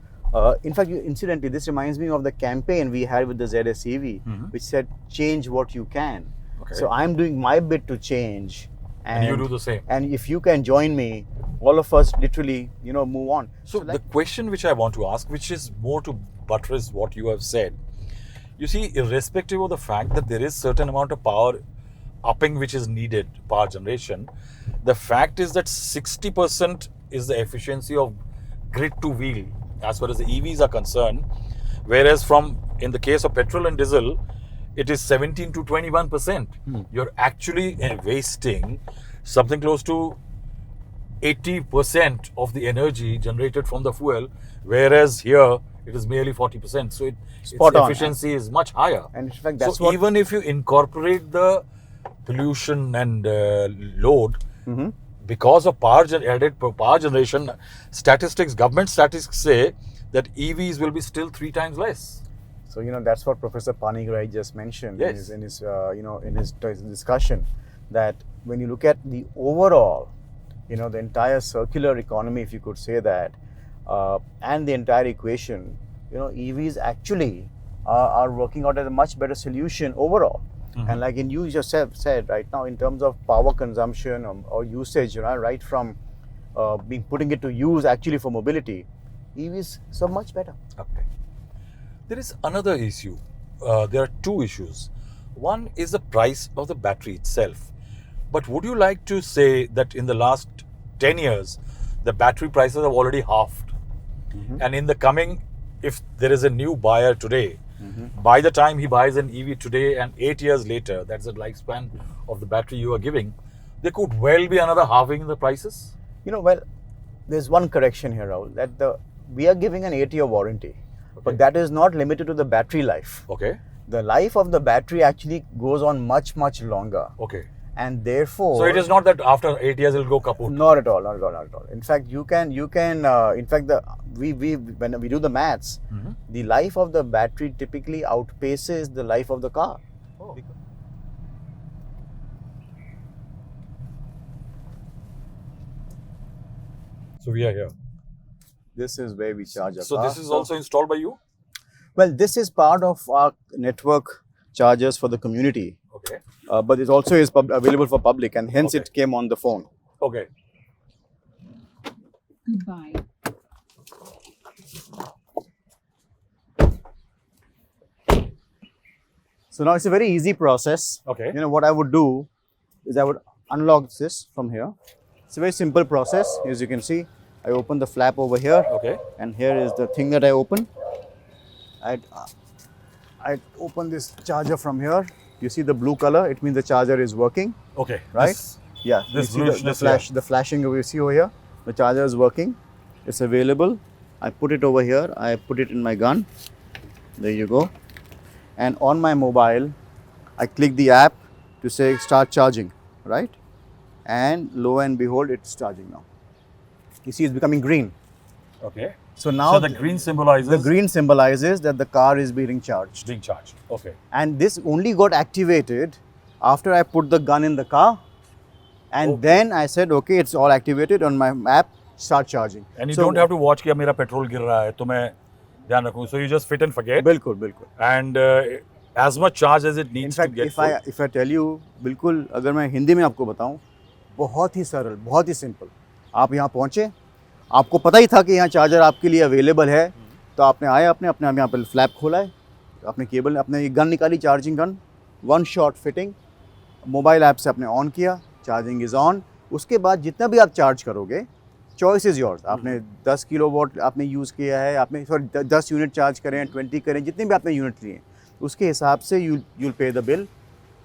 in fact, incidentally, this reminds me of the campaign we had with the ZSEV, which said, change what you can. Okay. So I'm doing my bit to change. And you do the same. And if you can join me, all of us literally, move on. So the question which I want to ask, which is more to buttress what you have said, you see, irrespective of the fact that there is certain amount of power upping which is needed, power generation, the fact is that 60% is the efficiency of grid to wheel as far as the EVs are concerned, whereas in the case of petrol and diesel, it is 17 to 21%. You're actually wasting something close to 80% of the energy generated from the fuel, whereas here it is merely 40%. So its efficiency is much higher. And in fact, that's even if you incorporate the pollution and load, because of added power generation, government statistics say that EVs will be still 3 times less. So that's what Professor Panigrahi just mentioned in his discussion, that when you look at the overall, the entire circular economy, if you could say that, and the entire equation, EVs actually are working out as a much better solution overall. And like you just said right now, in terms of power consumption or usage, right from putting it to use actually for mobility, EVs so much better. Okay. There is another issue. There are 2 issues. One is the price of the battery itself. But would you like to say that in the last 10 years, the battery prices have already halved? And in the coming, if there is a new buyer today, by the time he buys an EV today and 8 years later, that's the lifespan of the battery you are giving, there could well be another halving in the prices? Well, there's one correction here, Rahul, that we are giving an 8-year warranty. Okay. But that is not limited to the battery life. Okay. The life of the battery actually goes on much, much longer. Okay. And therefore, so it is not that after 8 years it will go kaput. Not at all. In fact, you can. In fact, when we do the maths, the life of the battery typically outpaces the life of the car. Oh. So we are here. This is where we charge our So car. this is also installed by you? Well, this is part of our network chargers for the community. Okay. Okay. But it also is available for public, and hence it came on the phone. Okay. Goodbye. So now it's a very easy process. Okay. You know what I would do is I would unlock this from here. It's a very simple process. As you can see, I open the flap over here, Okay. and here is the thing that I open. I open this charger from here. You see the blue color? It means the charger is working, Okay. right? Yeah. this you see the flash, the flashing you see over here. The charger is working. It's available. I put it over here. I put it in my gun. There you go. And on my mobile, I click the app to say start charging, right? And lo and behold, it's charging now. You see, it's becoming green. Okay. So now So the green symbolizes the green symbolizes that the car is being charged. being charged. Okay. And this only got activated after I put the gun in the car. And Okay. then I said, okay, it's all activated on my app, start charging. And you So- don't have to watch कि अब मेरा petrol गिर रहा है तो मैं ध्यान रखूँ. So you just fit and forget. बिल्कुल बिल्कुल. And as much charge as it In needs fact, to get if I tell you, बिल्कुल अगर मैं हिंदी में आपको बताऊं, बहुत ही सरल, बहुत ही सिंपल. आप यहाँ पहुँचे, आपको पता ही था कि यहाँ चार्जर आपके लिए अवेलेबल है, तो आपने आए अपने यहाँ पर फ्लैप खोला है, अपने केबल, अपने ये गन निकाली, charging gun, 1 shot fitting, mobile app से आपने ऑन किया, चार्जिंग इज़ ऑन. उसके बाद जितना भी आप चार्ज करोगे, चॉइस इज़ योर्स. आपने 10 किलोवाट आपने यूज़ किया है, आपने 10 यूनिट चार्ज करें, 20 करें, जितने भी आपने यूनिट लिए, उसके हिसाब से you'll pay the bill.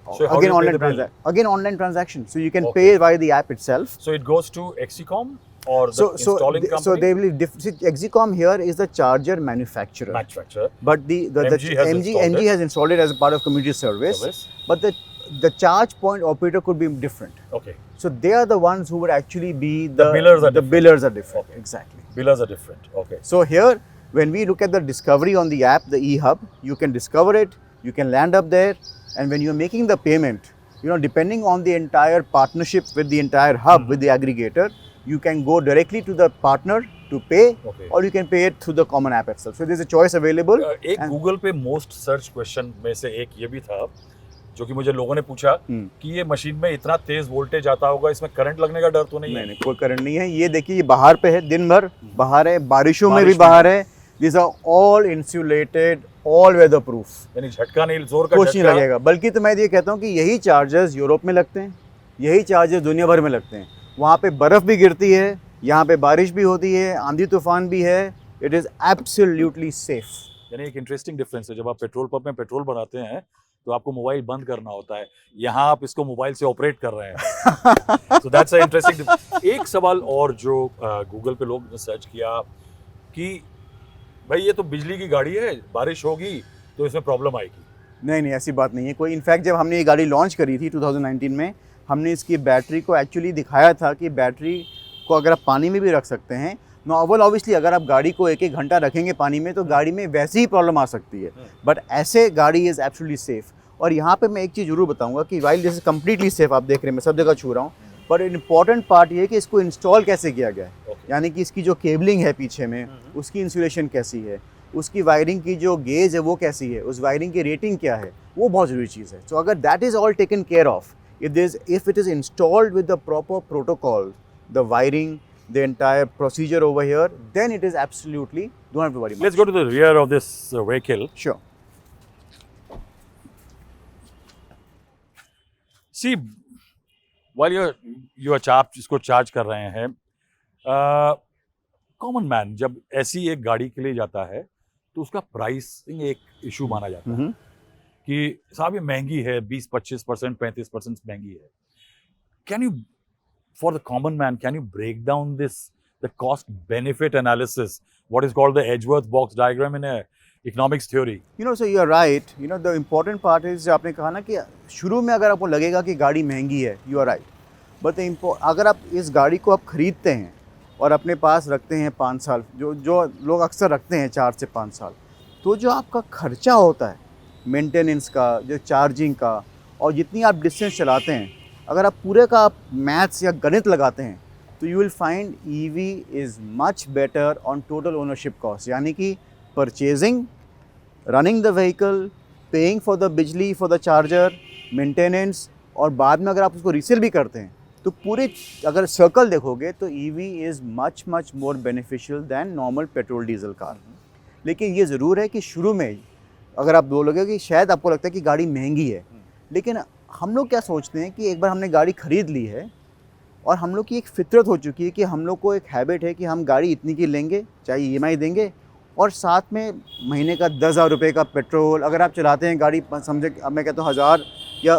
So how do you pay the bill? Again online transaction. So you can Okay. pay via the app itself. So it goes to Exicom or the So installing company? so they will see, Exicom here is the charger manufacturer. manufacturer. But the MG has installed MG it. has installed it as a part of community service. Service. But the charge point operator could be different. Okay. So they are the ones who would actually be The billers are the different. billers are different. Okay. Exactly. Billers are different. Okay. So here, when we look at the discovery on the app, the eHub, you can discover it, you can land up there, and when you're making the payment, you know, depending on the entire partnership with the entire hub, with the aggregator, you can go directly to the partner to pay, Okay. or you can pay it through the common app itself. So there's a choice available. एक and- Google पे most search question में से एक ये भी था जो कि मुझे लोगों ने पूछा कि ये मशीन में इतना तेज वोल्टेज आता होगा, इसमें करंट लगने का डर तो नहीं है? नहीं, कोई करंट नहीं है. ये देखिए, ये बाहर पे है, दिन भर बाहर है, बारिशों में भी बारिश में बाहर है. These are all insulated, all weather proof. यानी झटका नहीं, जोर का कुछ नहीं झटका लगेगा. बल्कि तो मैं ये कहता हूँ कि यही चार्जर्स यूरोप में लगते हैं, यही चार्जर्स दुनिया भर में लगते हैं. वहाँ पे बर्फ़ भी गिरती है, यहाँ पे बारिश भी होती है, आंधी तूफान भी है. It is absolutely safe. यानी एक इंटरेस्टिंग डिफरेंस है. जब आप पेट्रोल पंप में पेट्रोल भराते हैं तो आपको मोबाइल बंद करना होता है, यहाँ आप इसको मोबाइल से ऑपरेट कर रहे हैं. So that's a interesting. एक सवाल और जो गूगल पे लोग ने सर्च किया कि भाई ये तो बिजली की गाड़ी है, बारिश होगी तो इसमें प्रॉब्लम आएगी. नहीं, ऐसी बात नहीं है कोई. इनफैक्ट जब हमने ये गाड़ी लॉन्च करी थी 2019 में, हमने इसकी बैटरी को एक्चुअली दिखाया था कि बैटरी को अगर आप पानी में भी रख सकते हैं. नॉर्मल ऑब्वियसली अगर आप गाड़ी को 1-1 घंटा रखेंगे पानी में तो गाड़ी में वैसे ही प्रॉब्लम आ सकती है. बट ऐसे गाड़ी इज़ एब्सोल्युटली सेफ. और यहाँ पे मैं एक चीज़ जरूर बताऊंगा कि while this is completely safe, आप देख रहे हैं मैं सब जगह छू रहा हूँ, बट इम्पॉर्टेंट पार्ट ये है कि इसको इंस्टॉल कैसे किया गया है. Okay. यानी कि इसकी जो केबलिंग है पीछे में, उसकी इंसुलेशन कैसी है, उसकी वायरिंग की जो गेज है वो कैसी है, उस वायरिंग की रेटिंग क्या है, वो बहुत ज़रूरी चीज़ है. सो अगर that is all taken care of, if it is installed with the proper protocol, the wiring, the entire procedure over here, then it is absolutely, don't have to worry much. Let's go to the rear of this vehicle. Sure. See, while you are इसको charge कर रहे हैं, common man जब ऐसी एक गाड़ी के लिए जाता है तो उसका प्राइसिंग एक इशू माना जाता है कि साहब ये महंगी है, 20-25%, 35% महंगी है. Can you, for the common man, can you break down the cost benefit analysis, what is called the Edgeworth box diagram in economics theory? You know, so you are right. You know, the important part is आपने कहा ना कि शुरू में अगर आपको लगेगा कि गाड़ी महंगी है, you are right. But अगर आप इस गाड़ी को आप खरीदते हैं और अपने पास रखते हैं 5 साल, जो लोग अक्सर रखते हैं 4 से 5 साल, तो जो आपका खर्चा होता है मेंटेनेंस का, जो चार्जिंग का, और जितनी आप डिस्टेंस चलाते हैं, अगर आप पूरे का आप मैथ्स या गणित लगाते हैं तो you will find EV is much better on total ownership cost. यानी कि purchasing, running the vehicle, paying for the बिजली फॉर द चार्जर, मेंटेनेंस, और बाद में अगर आप उसको रीसेल भी करते हैं तो पूरे अगर सर्कल देखोगे तो EV is much much more beneficial than normal petrol diesel car. लेकिन ये ज़रूर है कि शुरू में अगर आप बोलोगे कि शायद आपको लगता है कि गाड़ी महंगी है, लेकिन हम लोग क्या सोचते हैं कि एक बार हमने गाड़ी ख़रीद ली है और हम लोग की एक फितरत हो चुकी है कि हम लोग को एक हैबिट है कि हम गाड़ी इतनी की लेंगे, चाहे ईएमआई देंगे, और साथ में महीने का 10,000 रुपये का पेट्रोल। अगर आप चलाते हैं गाड़ी, समझे अब मैं कहता हूँ 1000 या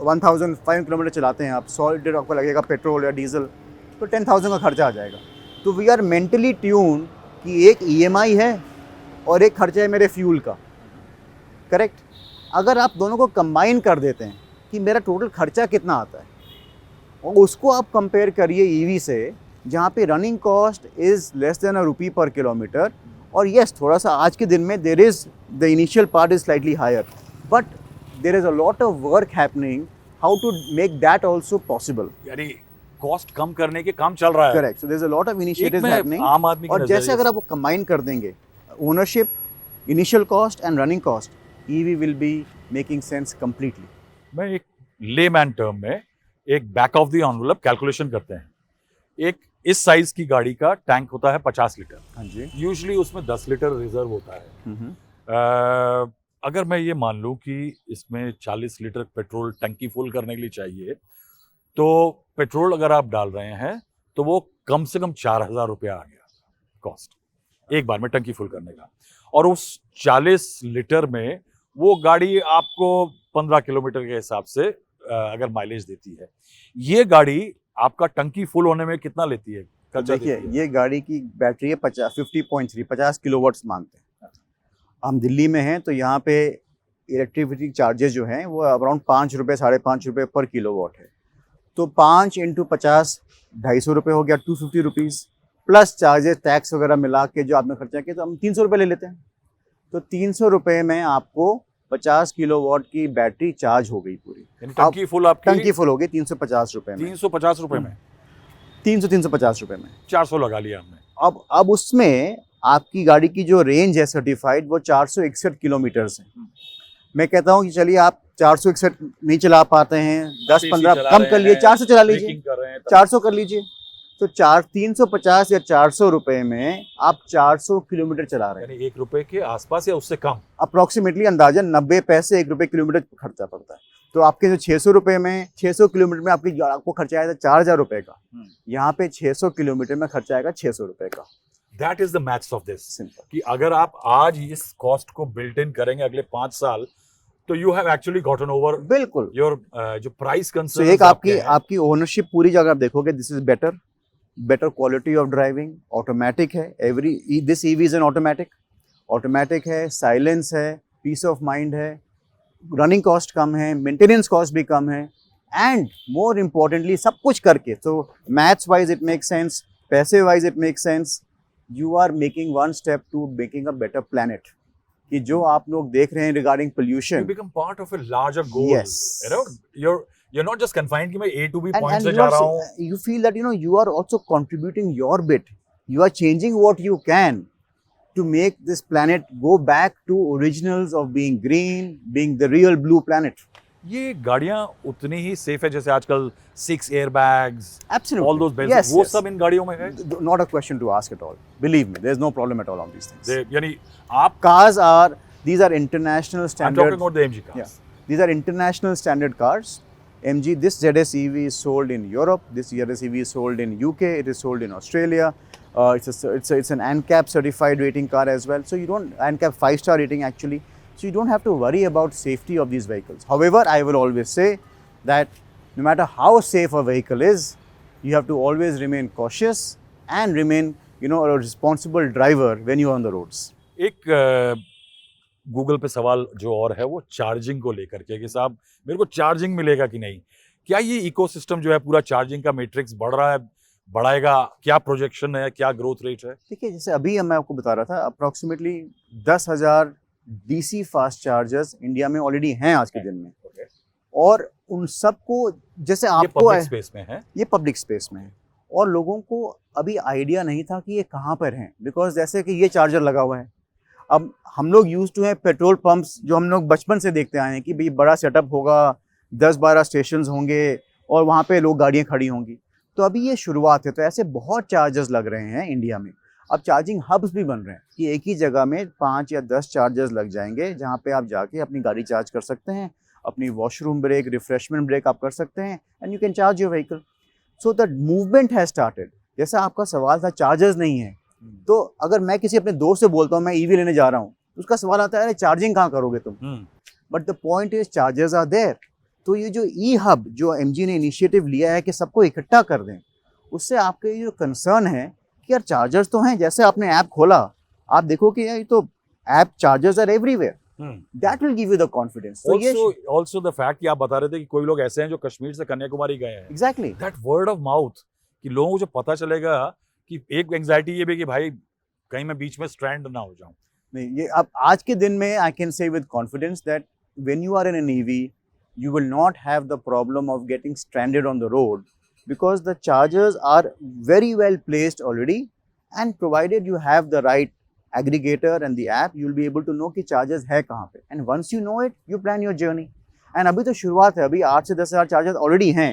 1005 किलोमीटर चलाते हैं आप, 100 लीटर आपको लगेगा पेट्रोल या डीजल, तो 10,000 का खर्चा आ जाएगा। तो वी आर मेंटली ट्यून कि एक ईएमआई है और एक खर्चा है मेरे फ्यूल का, करेक्ट। अगर आप दोनों को कंबाइन कर देते हैं कि मेरा टोटल खर्चा कितना आता है, और उसको आप कंपेयर करिए ईवी से, जहाँ पे running cost is less than ₹1 पर किलोमीटर, और यस थोड़ा सा आज के दिन में there is the initial part is slightly higher, but there is a lot of work happening how to make that also possible. यानी कॉस्ट कम करने के काम चल रहा है। Correct, so there is a lot of initiatives happening. आम आदमी की और जैसे अगर आप वो कंबाइन कर देंगे, ownership, initial cost and running cost, EV will be making sense completely. मैं एक लेमैन टर्म में एक back of the envelope calculation करते हैं। एक इस साइज की गाड़ी का टैंक होता है 50 लीटर। हाँ जी। यूजुअली उसमें 10 लीटर रिजर्व होता है। अगर मैं ये मान लूँ कि इसमें 40 लीटर पेट्रोल टंकी फुल करने के लिए चाहिए, तो पेट्रोल अगर आप डाल रहे हैं तो वो कम से कम 4,000 रुपया आ गया कॉस्ट एक बार में टंकी फुल करने का। और उस 40 लीटर में वो गाड़ी आपको 15 किलोमीटर के हिसाब से अगर माइलेज देती है। ये गाड़ी आपका टंकी फुल होने में कितना लेती है? देखिए, ये गाड़ी की बैटरी है 50 किलोवाट्स मांगते हैं। हम दिल्ली में हैं तो यहाँ पे इलेक्ट्रिसिटी चार्जेस जो हैं वो अराउंड ₹5 ₹5.5 पर किलोवाट है। तो 5 × 50 ₹250 हो गया, ₹250, प्लस चार्जेस टैक्स वगैरह मिला के जो आपने खर्चा किया, तो हम ₹300 ले लेते हैं। तो ₹300 में आपको 50 किलोवाट की बैटरी चार्ज हो गई पूरी। टंकी फुल आपकी? टंकी फुल हो गई ₹350 में। ₹350 में? 350 रुपए में 400 लगा लिया हमने। अब उसमें आपकी गाड़ी की जो रेंज है सर्टिफाइड, वो 461 किलोमीटर है। मैं कहता हूँ कि चलिए आप 461 नहीं चला पाते हैं, 10-15 कम कर लिए, 400 चला लीजिए, 400 कर लीजिए। तो 350 या 400 रुपए में आप 400 किलोमीटर चला रहे हैं, यानी ₹1 के आसपास या उससे कम। अप्रोक्सीमेटली अंदाजन 90 पैसे ₹1 किलोमीटर खर्चा पड़ता है। तो आपके जो 600 रुपए में, 600 किलोमीटर में आपको खर्चा आएगा 4,000 रुपए का। यहाँ पे 600 किलोमीटर में खर्चा आएगा 600 रुपए का। That is the maths of this, कि अगर आप आज इस कॉस्ट को बिल्ट इन करेंगे अगले 5 साल, तो you have actually gotten over बिल्कुल योर जो प्राइस कंसर्न। एक आपकी ओनरशिप पूरी जगह आप देखोगे, this is better quality of driving, automatic है, this EV is an automatic है, साइलेंस है, पीस ऑफ माइंड है, रनिंग कॉस्ट कम है, मेंटेनेंस कॉस्ट भी कम है, एंड मोर इम्पोर्टेंटली सब कुछ करके, तो maths wise it make sense, पैसे wise it make sense. You are making one step to making a better planet, कि जो आप लोग देख रहे हैं regarding pollution, you become part of a larger goal. Yes. You know, you're not just confined कि मैं A to B point से जा रहा हूँ. You feel that you are also contributing your bit. You are changing what you can to make this planet go back to originals of being green, being the real blue planet. ये गाड़ियाँ उतनी ही safe है जैसे आजकल 6 airbags, Absolutely. all those bells, Yes, वो yes. सब इन गाड़ियों में है? Not a question to ask at all. Believe me, there is no problem at all on these things. यानी आप These are international I'm standard. talking about the MG cars. Yeah. These are international standard cars. MG, this ZS EV is sold in Europe. This ZS EV is sold in UK. It is sold in Australia. It's an ANCAP certified rating car as well. So you don't, ANCAP 5-star rating actually. So you don't have to worry about safety of these vehicles. However, I will always say that no matter how safe a vehicle is, you have to always remain cautious and remain, a responsible driver when you are on the roads. एक Google पे सवाल जो और है वो charging को लेकर के, कि साहब मेरे को चार्जिंग मिलेगा कि नहीं, क्या ये इकोसिस्टम जो है पूरा चार्जिंग का मैट्रिक्स बढ़ रहा है, बढ़ाएगा, क्या प्रोजेक्शन है, क्या ग्रोथ रेट है? देखिए, जैसे अभी मैं आपको बता रहा था, approximately 10,000 DC fast chargers India में ऑलरेडी हैं आज के दिन में। और उन सबको, जैसे आपको पब्लिक स्पेस में है, ये पब्लिक स्पेस में है, और लोगों को अभी आइडिया नहीं था कि ये कहाँ पर हैं, बिकॉज जैसे कि ये चार्जर लगा हुआ है। अब हम लोग यूज टू हैं पेट्रोल पंप्स, जो हम लोग बचपन से देखते आए हैं कि भाई बड़ा सेटअप होगा, 10-12 स्टेशन होंगे और वहाँ पे लोग गाड़ियाँ खड़ी होंगी। तो अभी ये शुरुआत है, तो ऐसे बहुत चार्जर्स लग रहे हैं इंडिया में। अब चार्जिंग हब्स भी बन रहे हैं कि एक ही जगह में 5 या 10 चार्जर्स लग जाएंगे, जहाँ पे आप जाके अपनी गाड़ी चार्ज कर सकते हैं, अपनी वॉशरूम ब्रेक, रिफ्रेशमेंट ब्रेक आप कर सकते हैं, and you can charge your vehicle. So the movement has started. जैसा आपका सवाल था, चार्जर्स नहीं है, तो अगर मैं किसी अपने दोस्त से बोलता हूँ मैं ईवी लेने जा रहा हूँ, उसका सवाल आता है, अरे चार्जिंग कहाँ करोगे तुम? But the point is chargers are there. तो ये जो ई हब जो एमजी ने इनिशिएटिव लिया है कि सबको इकट्ठा कर दें, उससे आपके जो कंसर्न है कि यार चार्जर्स तो हैं, जैसे आपने ऐप खोला आप देखो कि यार ये तो ऐप chargers are everywhere, that will give you the confidence. तो ये also the fact कि आप बता रहे थे कि कोई लोग ऐसे हैं जो कश्मीर से कन्याकुमारी गए हैं, exactly that word of mouth कि लोगों को जो पता चलेगा कि एक एंजाइटी ये भी कि भाई कहीं मैं बीच में स्ट्रैंड ना हो जाऊं। नहीं, ये अब आज के दिन में I can say with confidence that when you are in an EV you will not have the problem of getting stranded on the road, because the chargers are very well placed already, and provided you have the right aggregator and the app, you will be able to know कि chargers है कहाँ पे, and once you know it, you plan your journey. And अभी तो शुरुआत है, अभी 8 से 10,000 chargers already हैं,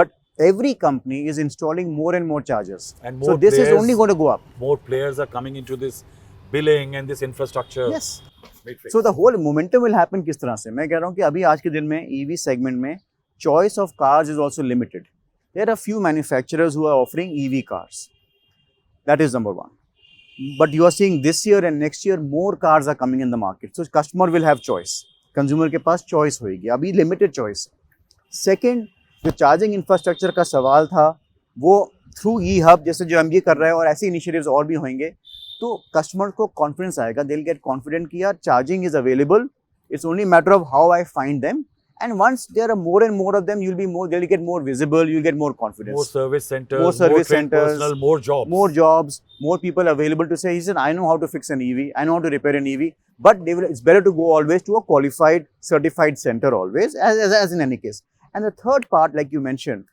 but every company is installing more and more chargers, and more so this players, is only going to go up. More players are coming into this billing and this infrastructure. Yes. So the whole momentum will happen किस तरह से? मैं कह रहा हूँ कि अभी आज के दिन में EV segment में choice of cars is also limited. There are few manufacturers who are offering EV cars. That is number one. But you are seeing this year and next year more cars are coming in the market. So customer will have choice. Consumer के पास choice होगी. अभी limited choice. Second, जो charging infrastructure का सवाल था, वो through e-hub जैसे जो MG कर रहा है और ऐसे initiatives और भी होंगे, तो कस्टमर को कॉन्फिडेंस आएगा, दे विल गेट कॉन्फिडेंट कि यार charging is available, it's only matter of how I find them, and once there are more and more of them, you will be more, they will get more visible, you will get more confidence, more service centers, more jobs, more people available to say, he said, I know how to fix an EV, I know how to repair an EV, but it's better to go always to a qualified, certified center always, as in any case. And the third part, like you mentioned,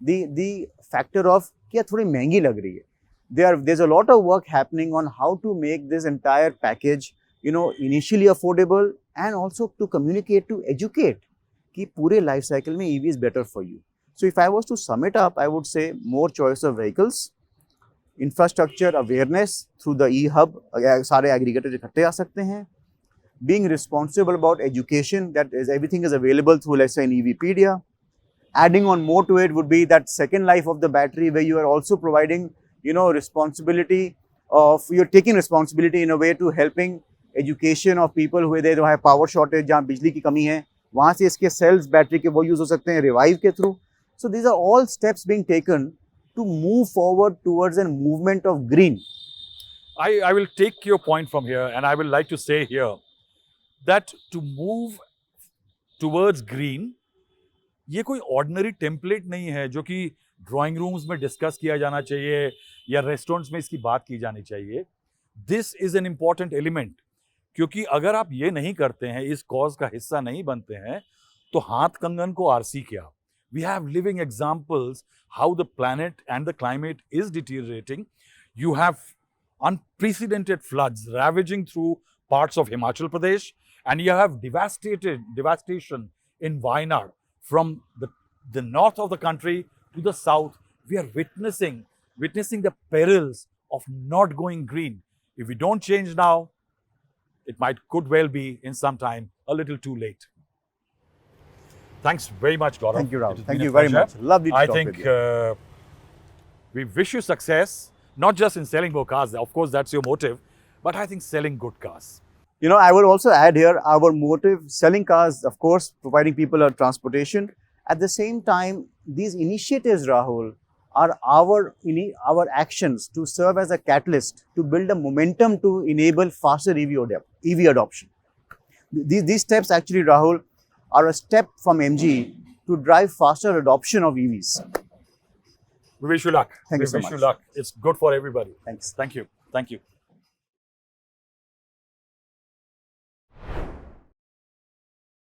the factor of कि थोड़ी महंगी लग रही है. There's a lot of work happening on how to make this entire package, initially affordable, and also to communicate, to educate कि पूरे life cycle में EV is better for you. So if I was to sum it up, I would say more choice of vehicles, infrastructure awareness through the e-hub, सारे aggregators इकट्ठे आ सकते हैं, being responsible about education, that is everything is available through, let's say, an EVpedia. Adding on more to it would be that second life of the battery, where you are also providing responsibility of, you're taking responsibility in a way to helping education of people who they have power shortage, जहाँ बिजली की कमी है, वहाँ से इसके cells battery के वो यूज हो सकते हैं revive के through. So these are all steps being taken to move forward towards a movement of green. I will take your point from here, and I will like to say here that to move towards green, ये कोई ordinary template नहीं है जो कि drawing rooms में discuss किया जाना चाहिए या रेस्टोरेंट्स में इसकी बात की जानी चाहिए. This is an important element, क्योंकि अगर आप ये नहीं करते हैं, इस कॉज का हिस्सा नहीं बनते हैं, तो हाथ कंगन को आरसी क्या. We have living examples how the planet and the climate is deteriorating. You have unprecedented floods ravaging through parts of Himachal Pradesh, and you have devastation in Wayanad from the north of the country to the south. We are witnessing the perils of not going green. If we don't change now, it could well be in some time a little too late. Thanks very much, Gaurav. Thank you, Rahul. Thank you very much. Lovely to talk with you. I think we wish you success, not just in selling more cars. Of course, that's your motive, but I think selling good cars. I would also add here, our motive, selling cars, of course, providing people a transportation. At the same time, these initiatives, Rahul, are our actions to serve as a catalyst to build a momentum to enable faster EV adoption. These steps actually, Rahul, are a step from MG to drive faster adoption of EVs. We wish you luck. Thank you so much. We wish you luck. It's good for everybody. Thanks. Thank you. Thank you.